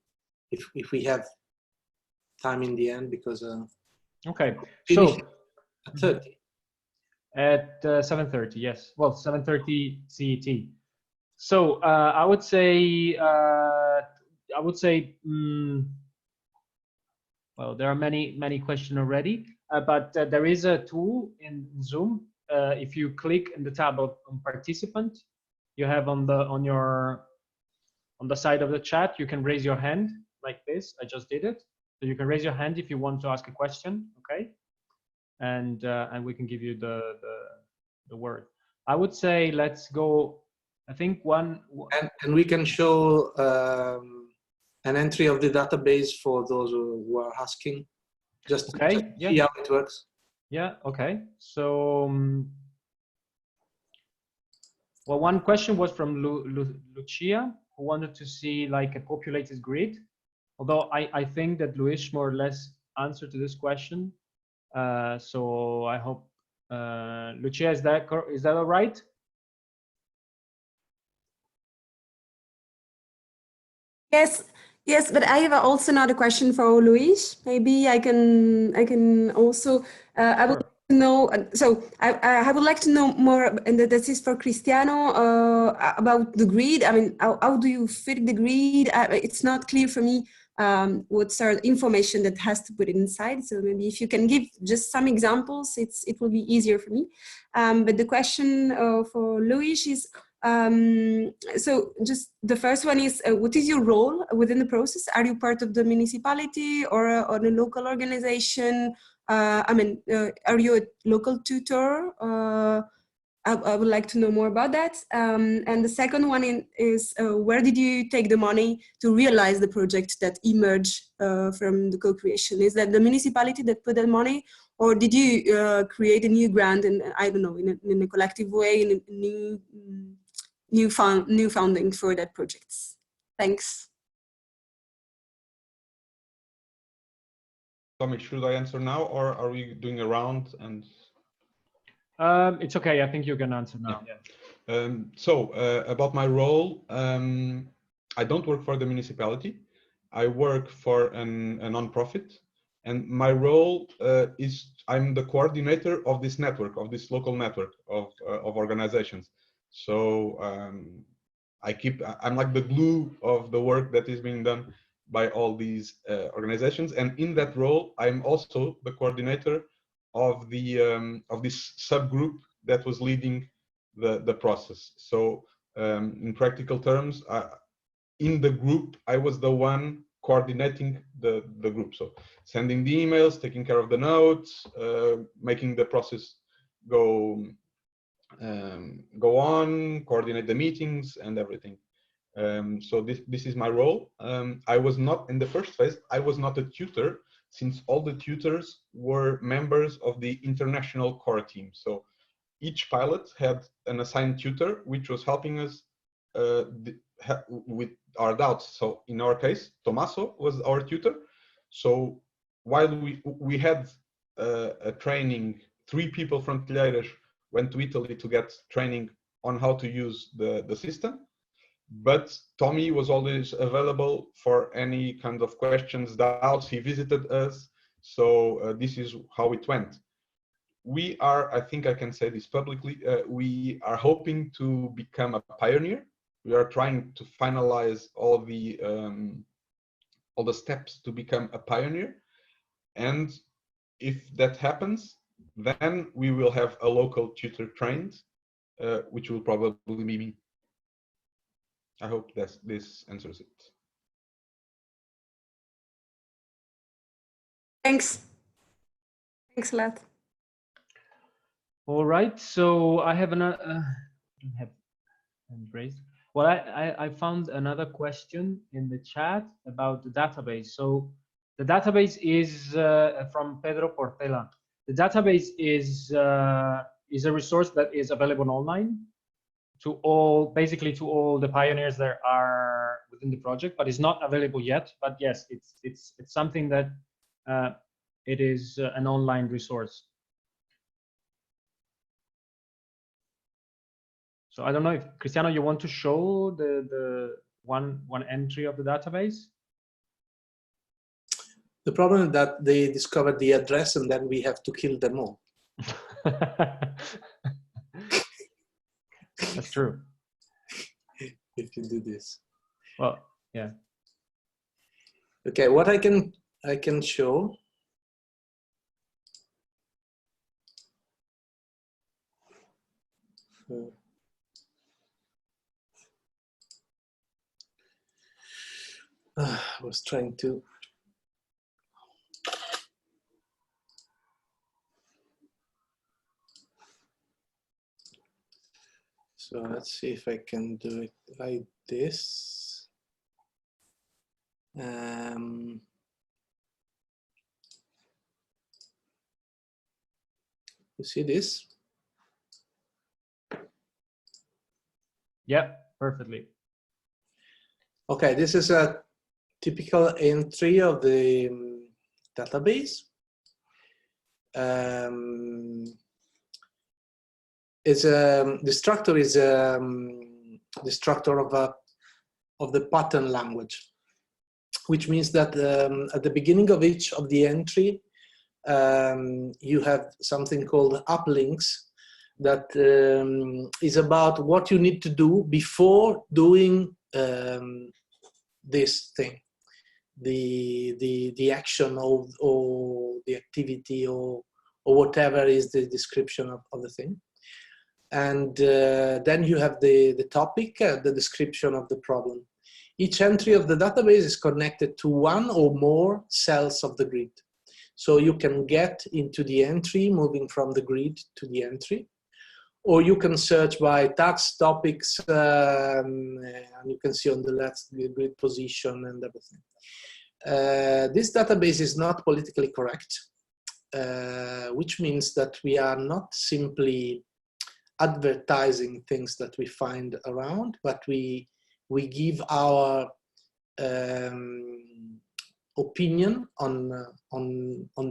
if we have time in the end, because okay, finish so at 30. At 7:30, yes. Well, 7:30 CET. So I would say, well, there are many questions already, but there is a tool in Zoom. If you click in the tab on participant, you have on the side of the chat, you can raise your hand, like this. I just did it. So you can raise your hand if you want to ask a question, okay? And we can give you the word. I would say let's go. I think and we can show an entry of the database for those who are asking. Just yeah. see how it works. Yeah. Okay. So. Well, one question was from Lucia, who wanted to see like a populated grid. Although I think that Luis more or less answered to this question. So I hope, Lucia, is that all right? Yes, but I have also another question for Luis. Maybe I can also, I would like to know, so I would like to know more, and this is for Cristiano, about the grid. I mean, how do you fit the grid? It's not clear for me what sort of information that has to put it inside. So maybe if you can give just some examples, it will be easier for me. But the question for Luis is, so just the first one is, what is your role within the process? Are you part of the municipality or a local organization? I mean, are you a local tutor? I would like to know more about that. And the second one is, where did you take the money to realize the project that emerged from the co-creation? Is that the municipality that put that money, or did you create a new grant, and I don't know, in a collective way, in a new funding for that project? Thanks. Tommy, should I answer now, or are we doing a round? And it's okay. I think you can answer now. Yeah. So about my role, I don't work for the municipality. I work for a non-profit, and my role is I'm the coordinator of this network, of this local network of organizations. So I'm like the glue of the work that is being done by all these organizations, and in that role, I'm also the coordinator of the of this subgroup that was leading the process. So in practical terms, in the group, I was the one coordinating the group. So sending the emails, taking care of the notes, making the process go on, coordinate the meetings and everything. So this is my role. I was not, in the first phase, I was not a tutor, since all the tutors were members of the international core team. So each pilot had an assigned tutor, which was helping us with our doubts. So in our case, Tommaso was our tutor. So while we had a training, 3 people from Telheiras went to Italy to get training on how to use the system. But Tommy was always available for any kind of questions, doubts. He visited us. So this is how it went. We are, I think I can say this publicly, we are hoping to become a pioneer. We are trying to finalize all the steps to become a pioneer. And if that happens, then we will have a local tutor trained, which will probably be me. I hope this answers it. Thanks. Thanks a lot. All right. So I have another. Have raised. Well, I found another question in the chat about the database. So the database is from Pedro Portela. The database is a resource that is available online to basically to all the pioneers that are within the project, but it's not available yet. But yes, it's something that it is an online resource. So I don't know if Cristiano, you want to show the one entry of the database? The problem is that they discovered the address and then we have to kill them all. That's true. If you do this. Well, yeah. Okay, what I can show. I was trying to. So let's see if I can do it like this. You see this? Yeah, perfectly. Okay, this is a typical entry of the database. The structure is the structure of the pattern language, which means that at the beginning of each of the entry, you have something called uplinks that is about what you need to do before doing this thing, the action or the activity or whatever is the description of the thing. And then you have the topic, the description of the problem. Each entry of the database is connected to one or more cells of the grid. So you can get into the entry moving from the grid to the entry, or you can search by tags, topics, and you can see on the left the grid position and everything. This database is not politically correct, which means that we are not simply advertising things that we find around, but we give our opinion on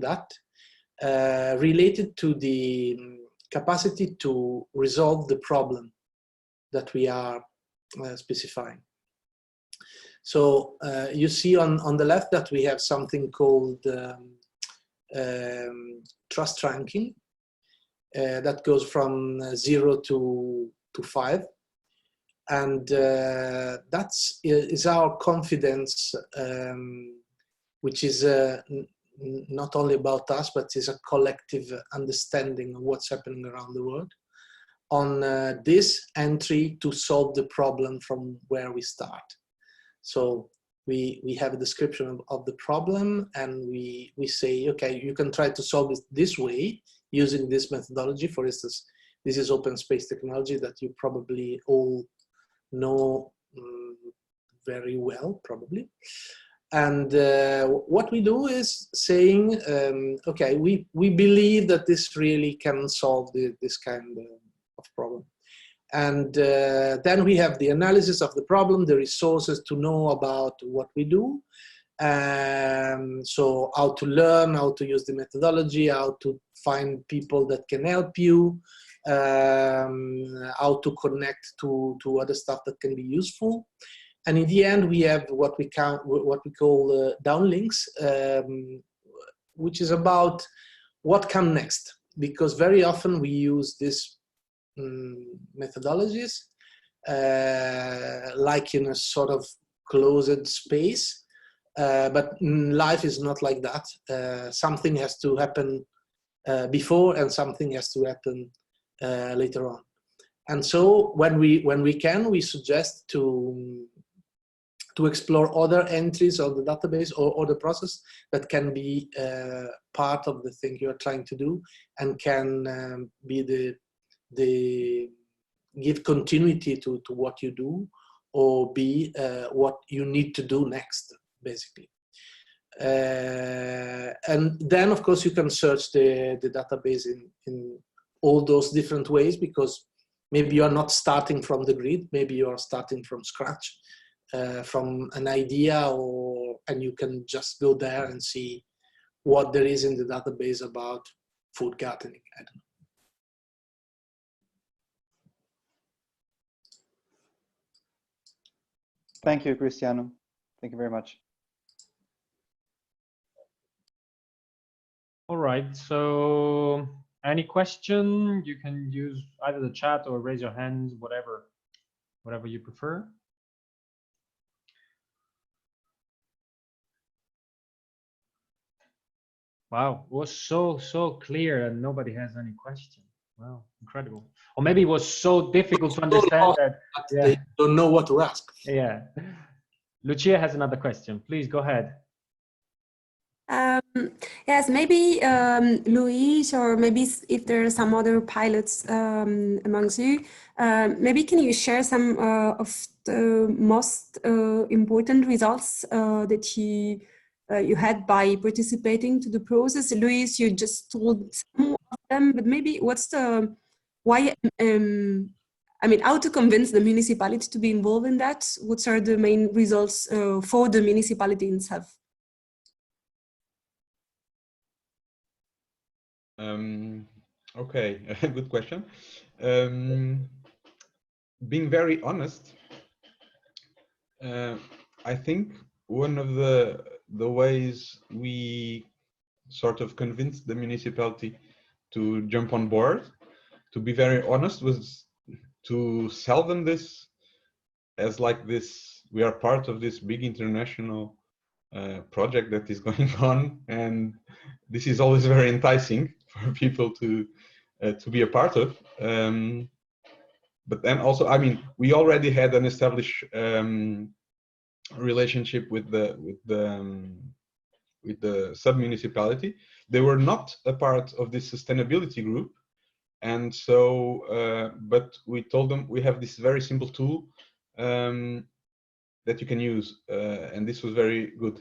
that, related to the capacity to resolve the problem that we are specifying. So you see on the left that we have something called trust ranking that goes from 0 to 5. And that is our confidence, which is not only about us, but is a collective understanding of what's happening around the world on this entry to solve the problem from where we start. So we have a description of the problem, and we say, okay, you can try to solve it this way using this methodology. For instance, this is open space technology that you probably all know very well, probably. And what we do is saying, okay, we believe that this really can solve this kind of problem. And then we have the analysis of the problem, the resources to know about what we do. So how to learn, how to use the methodology, how to find people that can help you, how to connect to other stuff that can be useful. And in the end, we have what we call downlinks, which is about what comes next. Because very often we use these methodologies like in a sort of closed space, but life is not like that. Something has to happen before, and something has to happen later on. And so when we can, we suggest to explore other entries of the database or the process that can be part of the thing you're trying to do, and can be give continuity to what you do, or be what you need to do next, basically. And then, of course, you can search the database in all those different ways, because maybe you are not starting from the grid, maybe you are starting from scratch, from an idea, and you can just go there and see what there is in the database about food gardening. I don't know. Thank you, Cristiano. Thank you very much. All right, so any question, you can use either the chat or raise your hands, whatever you prefer. Wow, it was so clear and nobody has any question. Wow, incredible. Or maybe it was so difficult to understand that they don't know what to ask. Yeah. Lucia has another question. Please go ahead. Yes, maybe Luis, or maybe if there are some other pilots amongst you, maybe can you share some of the most important results that you had by participating to the process? Luis, you just told some of them, but maybe what's the why? I mean, how to convince the municipality to be involved in that? What are the main results for the municipality itself? Okay, good question. Being very honest, I think one of the ways we sort of convinced the municipality to jump on board, to be very honest, was to sell them this as like this, we are part of this big international project that is going on, and this is always very enticing for people to be a part of. But then also, I mean, we already had an established relationship with the sub-municipality. They were not a part of this sustainability group, and so but we told them we have this very simple tool that you can use, and this was very good.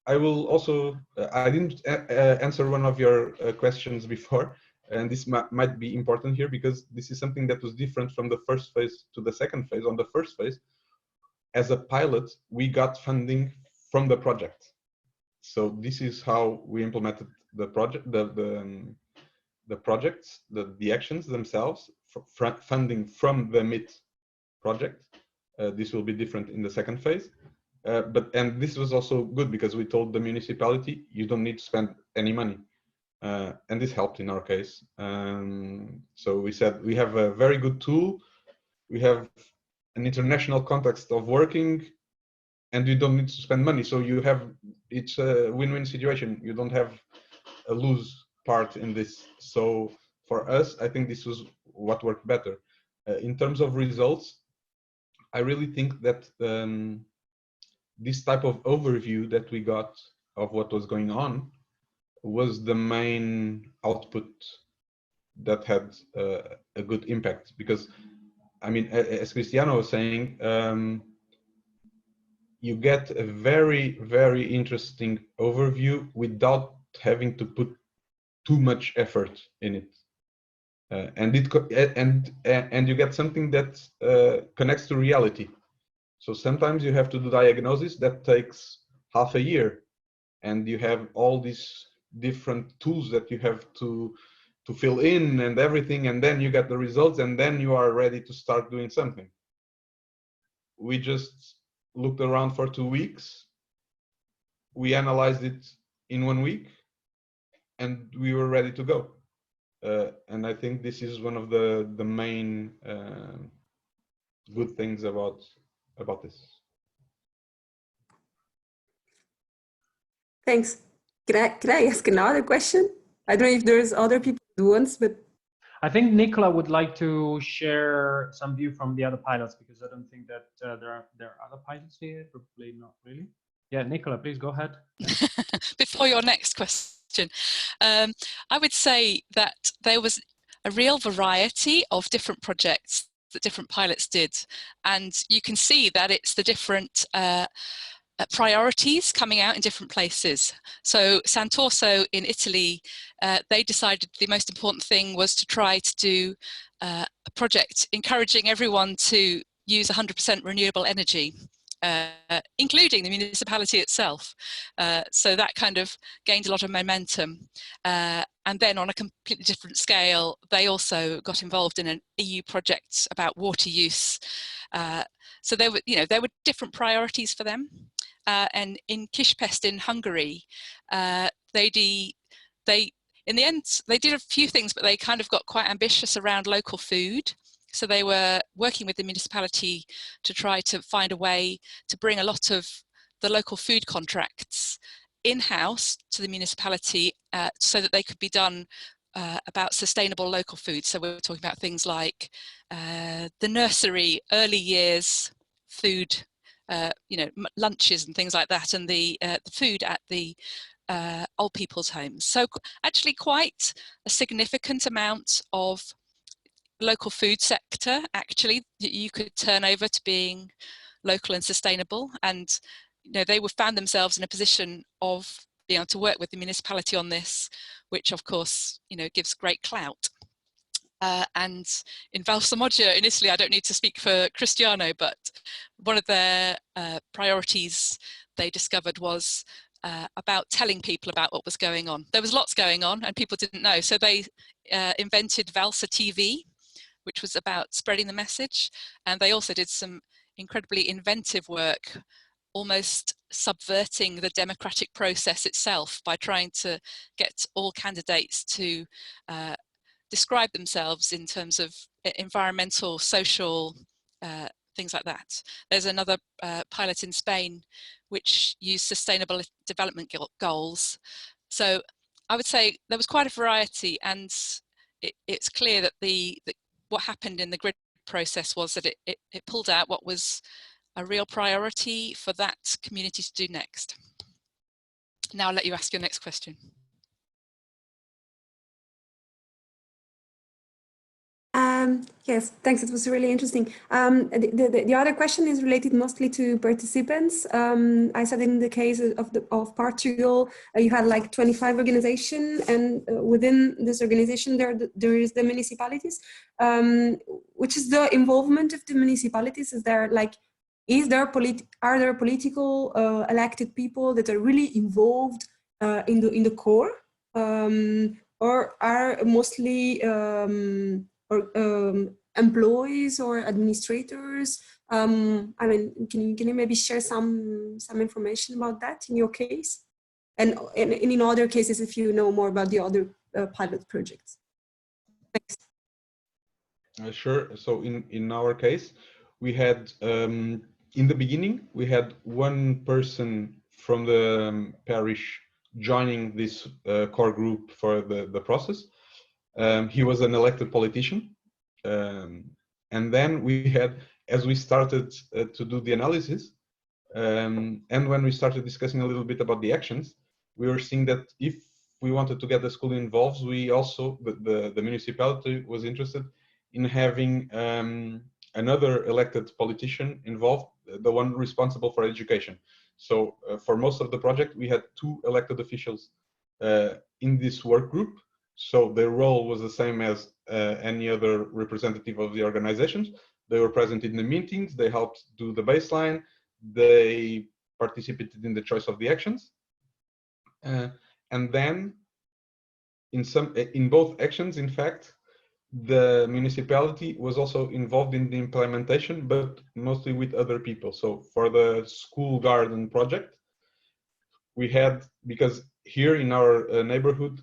I will also I didn't answer one of your questions before, and this might be important here because this is something that was different from the first phase to the second phase. On the first phase, as a pilot, we got funding from the project. So this is how we implemented the project, the projects, the actions themselves, funding from the MIT project. This will be different in the second phase. And this was also good because we told the municipality, you don't need to spend any money. And this helped in our case. So we said, we have a very good tool. We have an international context of working, and you don't need to spend money. So it's a win-win situation. You don't have a lose part in this. So for us, I think this was what worked better. In terms of results, I really think that this type of overview that we got of what was going on was the main output that had a good impact. Because, I mean, as Cristiano was saying, you get a very, very interesting overview without having to put too much effort in it. And you get something that connects to reality. So sometimes you have to do diagnosis that takes half a year, and you have all these different tools that you have to fill in and everything, and then you get the results, and then you are ready to start doing something. We just looked around for 2 weeks. We analyzed it in 1 week, and we were ready to go. And I think this is one of the main good things about this. Thanks. Can I ask another question? I don't know if there's other people who wants, but I think Nicola would like to share some view from the other pilots, because I don't think that there are other pilots here. Probably not really. Yeah, Nicola, please go ahead. Before your next question, I would say that there was a real variety of different projects that different pilots did, and you can see that it's the different priorities coming out in different places. So Santorso in Italy, they decided the most important thing was to try to do a project encouraging everyone to use 100% renewable energy, including the municipality itself. So that kind of gained a lot of momentum. And then on a completely different scale, they also got involved in an EU project about water use. So there were different priorities for them. And in Kispest in Hungary, in the end, they did a few things, but they kind of got quite ambitious around local food. So they were working with the municipality to try to find a way to bring a lot of the local food contracts in-house to the municipality so that they could be done about sustainable local food. So we're talking about things like the nursery, early years food lunches and things like that, and the food at the old people's homes. So actually quite a significant amount of local food sector actually that you could turn over to being local and sustainable. And they found themselves in a position of being able to work with the municipality on this, which of course gives great clout. And in Valsamoggia in Italy, I don't need to speak for Cristiano, but one of their priorities they discovered was about telling people about what was going on. There was lots going on and people didn't know. So they invented Valsa TV, which was about spreading the message. And they also did some incredibly inventive work, almost subverting the democratic process itself by trying to get all candidates to describe themselves in terms of environmental, social, things like that. There's another pilot in Spain which used sustainable development goals. So I would say there was quite a variety, and it's clear that what happened in the grid process was that it pulled out what was a real priority for that community to do next. Now I'll let you ask your next question. Yes, thanks. It was really interesting. The other question is related mostly to participants. I said in the case of Portugal, you had like 25 organizations, and within this organization there is the municipalities. Which is the involvement of the municipalities? Are there political elected people that are really involved in the core, or are mostly employees or administrators? I mean, can you maybe share some information about that in your case, and in other cases if you know more about the other pilot projects? Thanks. Sure. So in our case, we had in the beginning we had one person from the parish joining this core group for the process. He was an elected politician, and then we had, as we started to do the analysis, and when we started discussing a little bit about the actions, we were seeing that if we wanted to get the school involved, we also, the municipality was interested in having another elected politician involved, the one responsible for education. So for most of the project, we had 2 elected officials in this work group. So their role was the same as any other representative of the organizations. They were present in the meetings, they helped do the baseline, they participated in the choice of the actions. And then in both actions, in fact, the municipality was also involved in the implementation, but mostly with other people. So for the school garden project, we had, because here in our neighborhood,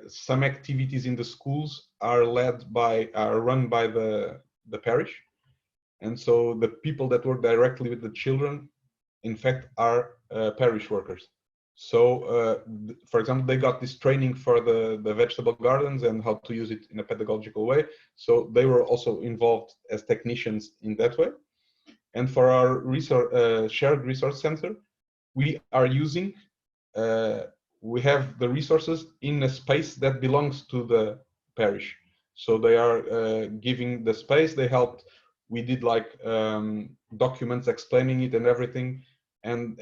some activities in the schools are run by the parish. And so the people that work directly with the children, in fact, are parish workers. So, for example, they got this training for the vegetable gardens and how to use it in a pedagogical way. So they were also involved as technicians in that way. And for our shared resource center, we are using, we have the resources in a space that belongs to the parish. So they are giving the space, they helped, we did like documents explaining it and everything, and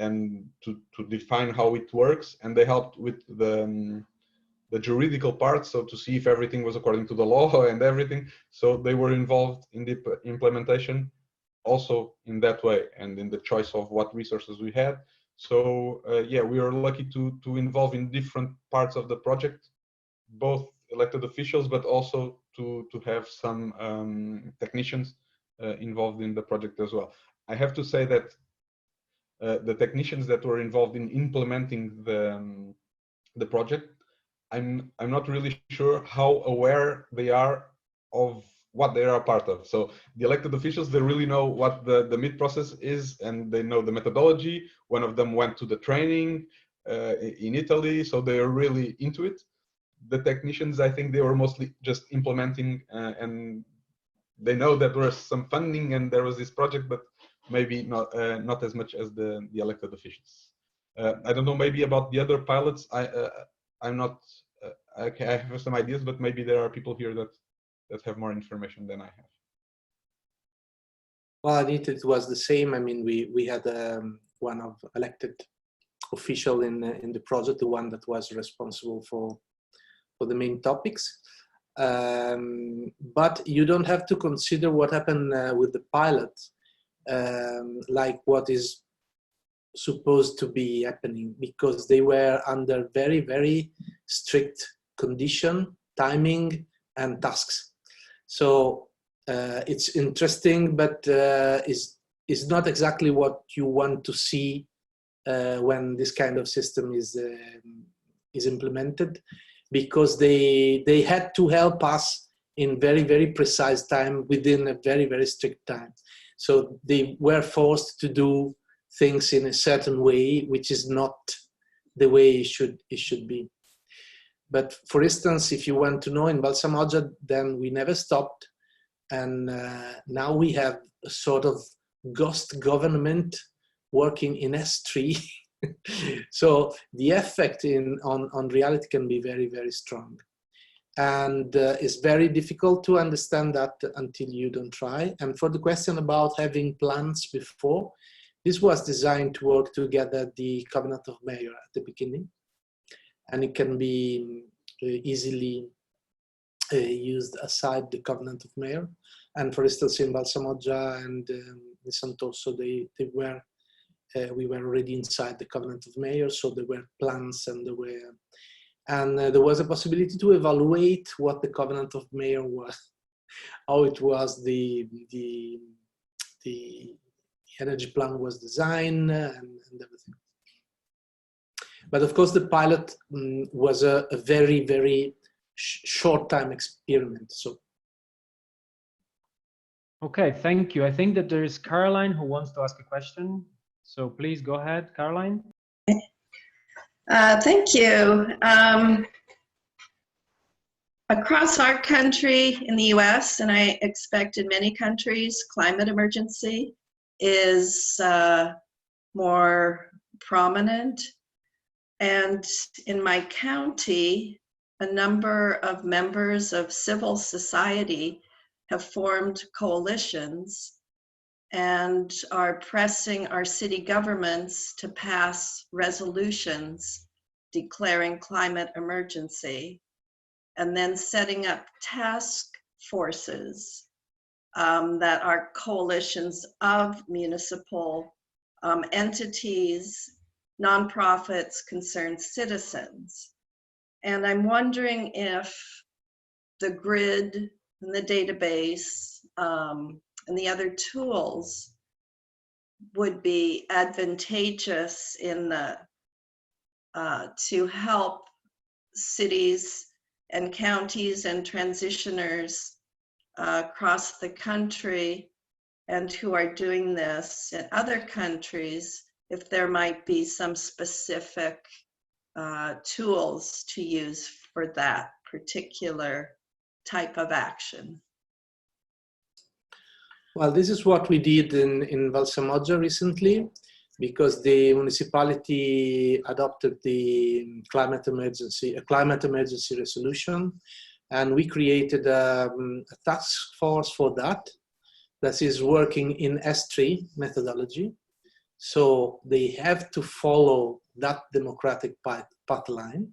to define how it works, and they helped with the juridical part, so to see if everything was according to the law and everything. So they were involved in the implementation also in that way, and in the choice of what resources we had. So yeah, we are lucky to involve in different parts of the project, both elected officials, but also to have some technicians involved in the project as well. I have to say that the technicians that were involved in implementing the project, I'm not really sure how aware they are of what they are a part of. So the elected officials, they really know what the MIT process is, and they know the methodology. One of them went to the training in Italy, so they are really into it. The technicians, I think they were mostly just implementing, and they know that there was some funding and there was this project, but maybe not as much as the elected officials. I don't know, maybe about the other pilots. I'm not. I have some ideas, but maybe there are people here that have more information than I have. Well, it was the same. I mean, we had one of elected official in the project, the one that was responsible for the main topics. But you don't have to consider what happened with the pilot, like what is supposed to be happening, because they were under very, very strict condition, timing, and tasks. So it's interesting, but it's not exactly what you want to see when this kind of system is implemented, because they had to help us in very, very precise time within a very, very strict time. So they were forced to do things in a certain way, which is not the way it should be. But for instance, if you want to know, in Balsamoggia, then we never stopped. And now we have a sort of ghost government working in S3. So the effect on reality can be very, very strong. And it's very difficult to understand that until you don't try. And for the question about having plans before, this was designed to work together the Covenant of Mayor at the beginning. And it can be easily used aside the Covenant of Mayor. And for instance, in Balsamoggia and in Santoso, we were already inside the Covenant of Mayor, so there were plans and there was a possibility to evaluate what the Covenant of Mayor was, how it was the energy plan was designed and everything. But of course, the pilot was a very, very short time experiment. So. Okay, thank you. I think that there is Caroline who wants to ask a question. So please go ahead, Caroline. Thank you. Across our country in the US, and I expect in many countries, climate emergency is more prominent. And in my county, a number of members of civil society have formed coalitions and are pressing our city governments to pass resolutions declaring climate emergency, and then setting up task forces that are coalitions of municipal entities, nonprofits, concerned citizens. And I'm wondering if the grid and the database and the other tools would be advantageous in the to help cities and counties and transitioners across the country and who are doing this in other countries, if there might be some specific tools to use for that particular type of action. Well, this is what we did in Balsamoggia recently, because the municipality adopted the climate emergency resolution, and we created a task force for that is working in S3 methodology. So they have to follow that democratic path line,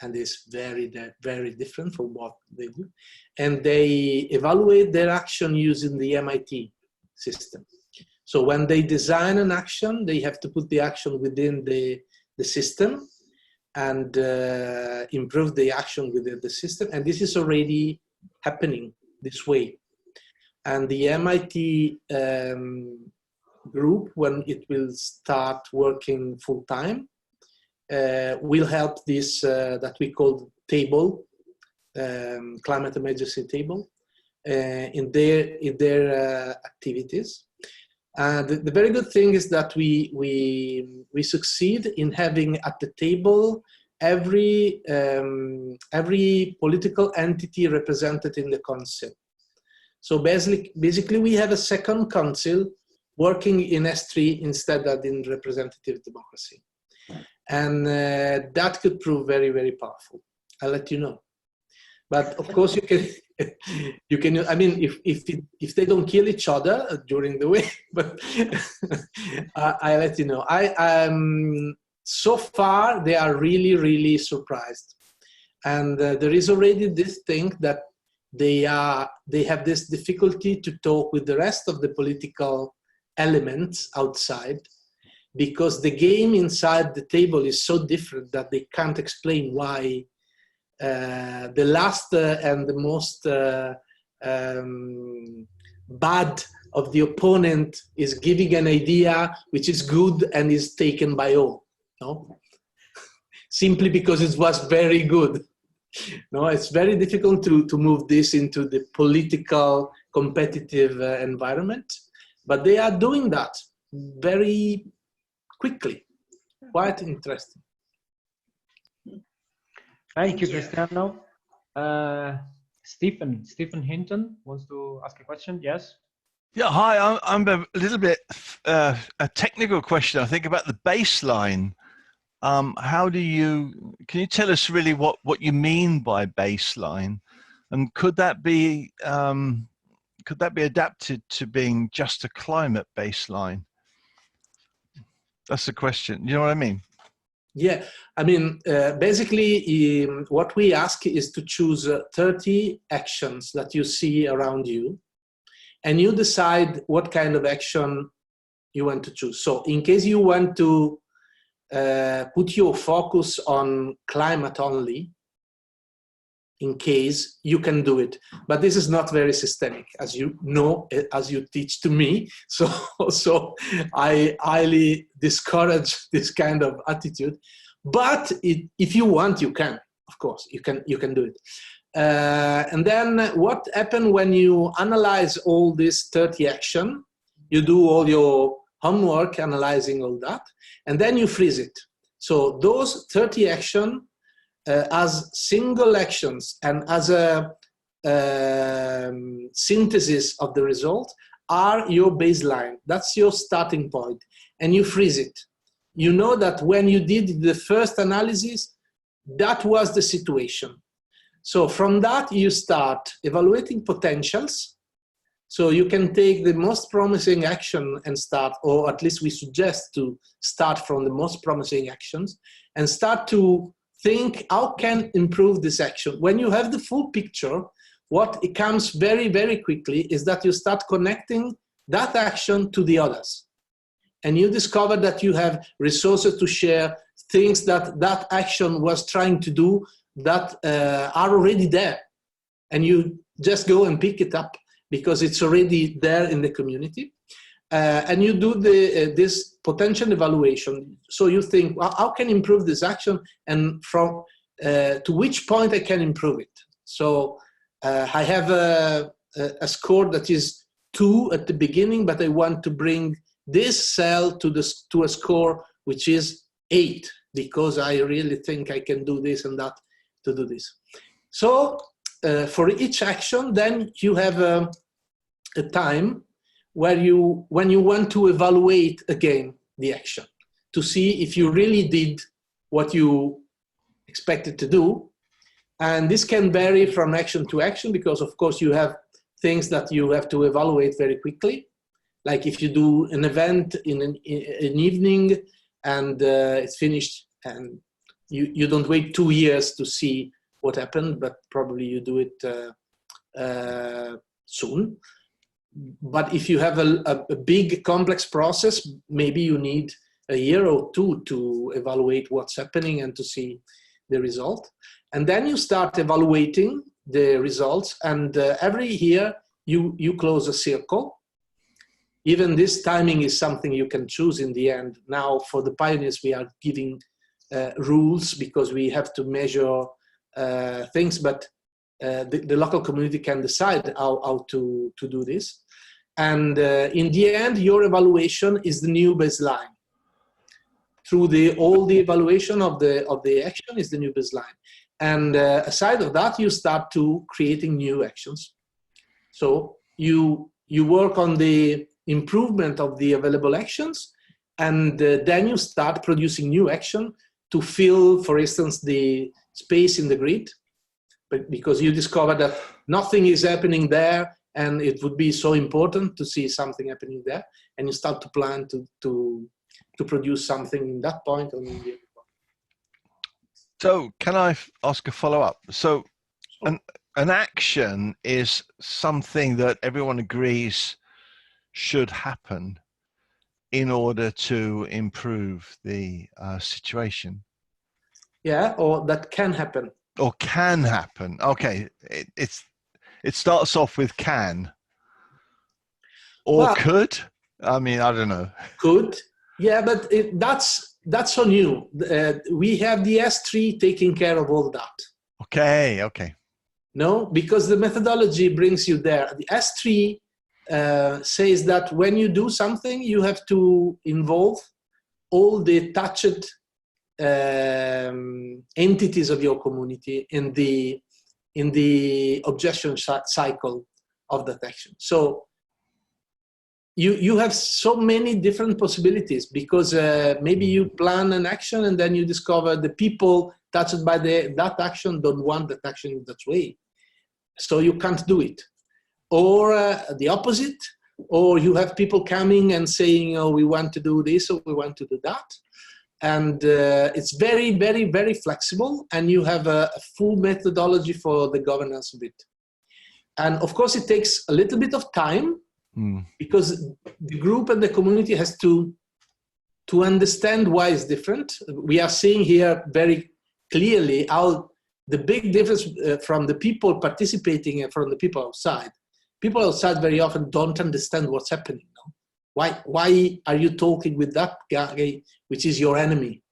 and it's very, very different from what they do. And they evaluate their action using the MIT system. So when they design an action, they have to put the action within the system and improve the action within the system. And this is already happening this way. And the MIT group, when it will start working full time, will help this that we call table, climate emergency table, in their activities. And the very good thing is that we succeed in having at the table every political entity represented in the council. So basically we have a second council working in S3 instead of in representative democracy. And that could prove very, very powerful. I'll let you know. But of course, you can. I mean, if they don't kill each other during the way, but I let you know. So far they are really, really surprised, and there is already this thing that they have this difficulty to talk with the rest of the political elements outside, because the game inside the table is so different that they can't explain why. The last and the most bad of the opponent is giving an idea which is good and is taken by all. No, simply because it was very good. No, it's very difficult to move this into the political competitive environment, but they are doing that very quickly. Quite interesting. Thank you, Thank you. Cristiano. Stephen Hinton wants to ask a question. Yes. Yeah, hi. I'm a little bit a technical question. I think about the baseline. Can you tell us really what you mean by baseline, and could that be adapted to being just a climate baseline? That's the question. You know what I mean? Yeah, I mean, basically, what we ask is to choose 30 actions that you see around you, and you decide what kind of action you want to choose. So in case you want to put your focus on climate only, in case you can do it, but this is not very systemic, as you know, as you teach to me. So I highly discourage this kind of attitude. But if you want, you can. Of course, you can do it. And then what happens when you analyze all this 30 action? You do all your homework analyzing all that, and then you freeze it. So those 30 action. As single actions and as a synthesis of the result are your baseline. That's your starting point, and you freeze it. You know that when you did the first analysis, that was the situation. So from that, you start evaluating potentials. So you can take the most promising action and start, or at least we suggest to start from the most promising actions and start to think how can improve this action. When you have the full picture, what it comes very, very quickly is that you start connecting that action to the others. And you discover that you have resources to share, things that that action was trying to do that are already there. And you just go and pick it up because it's already there in the community. And you do this potential evaluation. So you think, well, how can I improve this action, and from to which point I can improve it. So I have a score that is 2 at the beginning, but I want to bring this cell to a score which is 8, because I really think I can do this and that to do this. So for each action, then you have a time where when you want to evaluate again the action to see if you really did what you expected to do. And this can vary from action to action, because of course you have things that you have to evaluate very quickly. Like if you do an event in an evening and it's finished, and you don't wait 2 years to see what happened, but probably you do it soon. But if you have a big complex process, maybe you need a year or 2 to evaluate what's happening and to see the result. And then you start evaluating the results, and every year you close a circle. Even this timing is something you can choose in the end. Now for the pioneers, we are giving rules because we have to measure things, but the local community can decide how to do this. And in the end, your evaluation is the new baseline. Through all the evaluation of the action is the new baseline. And aside of that, you start to creating new actions. So you work on the improvement of the available actions, and then you start producing new action to fill, for instance, the space in the grid, but because you discover that nothing is happening there, and it would be so important to see something happening there, and you start to plan to produce something in that point or in the other point. So can I ask a follow-up? So an action is something that everyone agrees should happen in order to improve the situation. Yeah, or that can happen. Or can happen. Okay, it starts off with can. Or Well, could. I mean, I don't know. Could. Yeah, but that's on you. We have the S3 taking care of all that. Okay, okay. No, because the methodology brings you there. The S3 says that when you do something, you have to involve all the touched entities of your community in the objection cycle of that action. So you have so many different possibilities, because maybe you plan an action and then you discover the people touched by that action don't want that action in that way. So you can't do it. Or the opposite, or you have people coming and saying, oh, we want to do this or we want to do that. And it's very, very, very flexible, and you have a full methodology for the governance of it. And of course, it takes a little bit of time, because the group and the community has to understand why it's different. We are seeing here very clearly how the big difference from the people participating and from the people outside. People outside very often don't understand what's happening. No? Why are you talking with that guy, which is your enemy?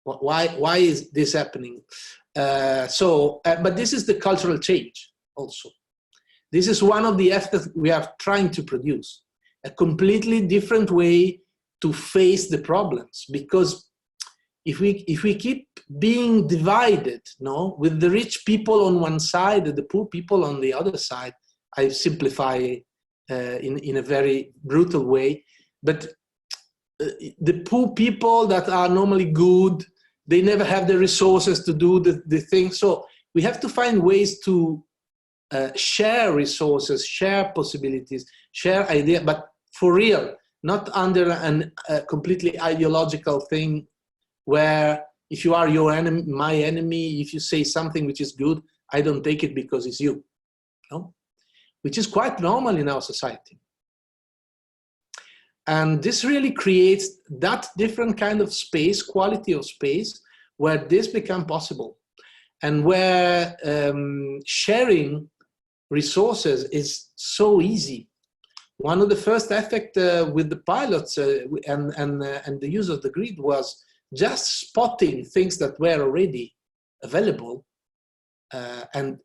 Why is this happening? But this is the cultural change also. This is one of the efforts we are trying to produce, a completely different way to face the problems. Because if we keep being divided, no, with the rich people on one side and the poor people on the other side, I simplify in a very brutal way, but the poor people that are normally good, they never have the resources to do the thing. So we have to find ways to share resources, share possibilities, share ideas, but for real, not under a completely ideological thing where if you are your enemy, my enemy, if you say something which is good, I don't take it because it's you, no? Which is quite normal in our society. And this really creates that different kind of space, quality of space, where this becomes possible, and where sharing resources is so easy. One of the first effects with the pilots and the use of the grid was just spotting things that were already available, and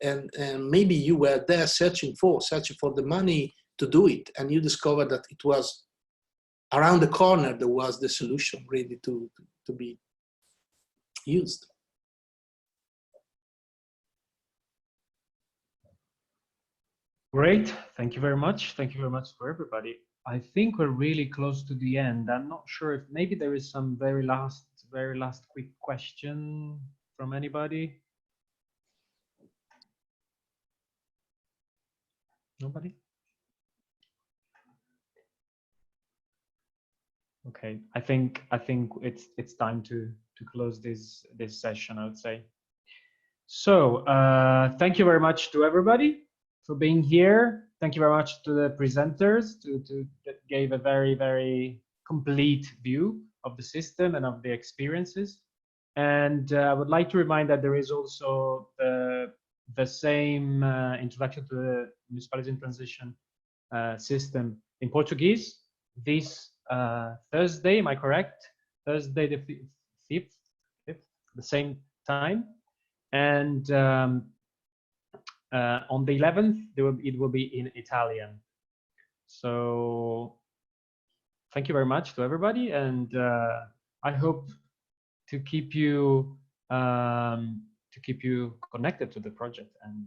maybe you were there searching for the money to do it, and you discovered that it was around the corner. There was the solution ready to be used. Great, thank you very much. Thank you very much for everybody. I think we're really close to the end. I'm not sure if maybe there is some very last quick question from anybody. Nobody? Okay, I think it's time to close this session, I would say. So thank you very much to everybody for being here. Thank you very much to the presenters that gave a very, very complete view of the system and of the experiences. And I would like to remind that there is also the same introduction to the Municipalities in Transition system in Portuguese this Thursday. Am I correct? Thursday the 5th, the same time. And on the 11th, it will be in Italian. So thank you very much to everybody, and I hope to keep you connected to the project, and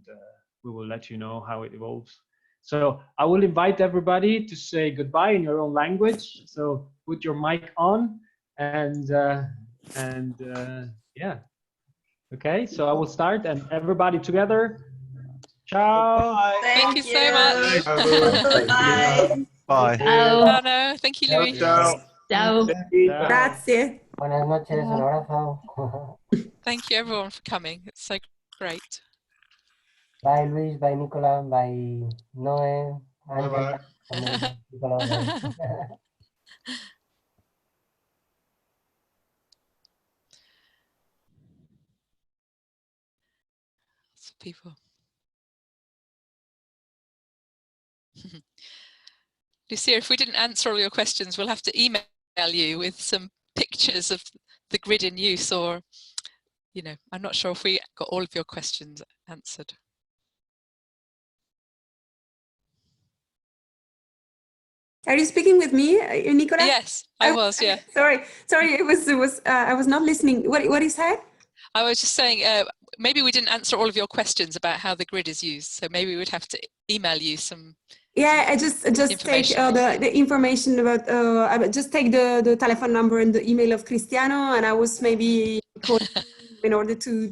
we will let you know how it evolves. So I will invite everybody to say goodbye in your own language. So put your mic on and yeah. Okay, so I will start and everybody together. Ciao. Bye. Thank you so much. Bye. Bye. Ciao. No, thank you, Louis. Ciao. Ciao. Ciao. Grazie. Buenas noches, un abrazo. Thank you, everyone, for coming. It's so great. Bye Luis, bye Nicola, bye Noe, Bye-bye. Angela, Nicola, bye. Lots of people. Lucia, if we didn't answer all your questions, we'll have to email you with some pictures of the grid in use, or, you know, I'm not sure if we got all of your questions answered. Are you speaking with me, Nicola? Yes, I was, yeah. Sorry, it was. I was not listening. What you said? I was just saying, maybe we didn't answer all of your questions about how the grid is used, so maybe we'd have to email you some. Yeah, I just take information. the information about. I would just take the telephone number and the email of Cristiano, and I was maybe calling in order to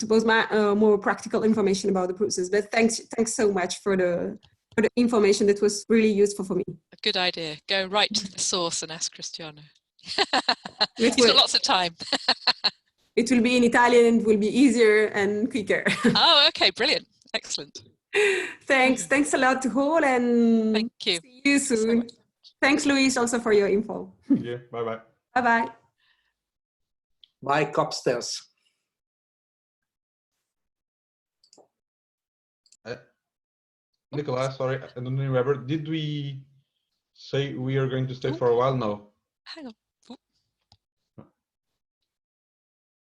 post my more practical information about the process. But thanks so much for the information. That was really useful for me. A good idea. Go right to the source and ask Cristiano. It He's will- got lots of time. It will be in Italian and will be easier and quicker. Oh, okay, brilliant. Excellent. Thanks a lot to all, and Thank you. see you So soon. much. Thanks, Luis, also for your info. Yeah, bye-bye. Bye-bye. Bye, Copsters. Nicola, sorry, I don't remember. Did we say we are going to stay for a while? No. Hang on.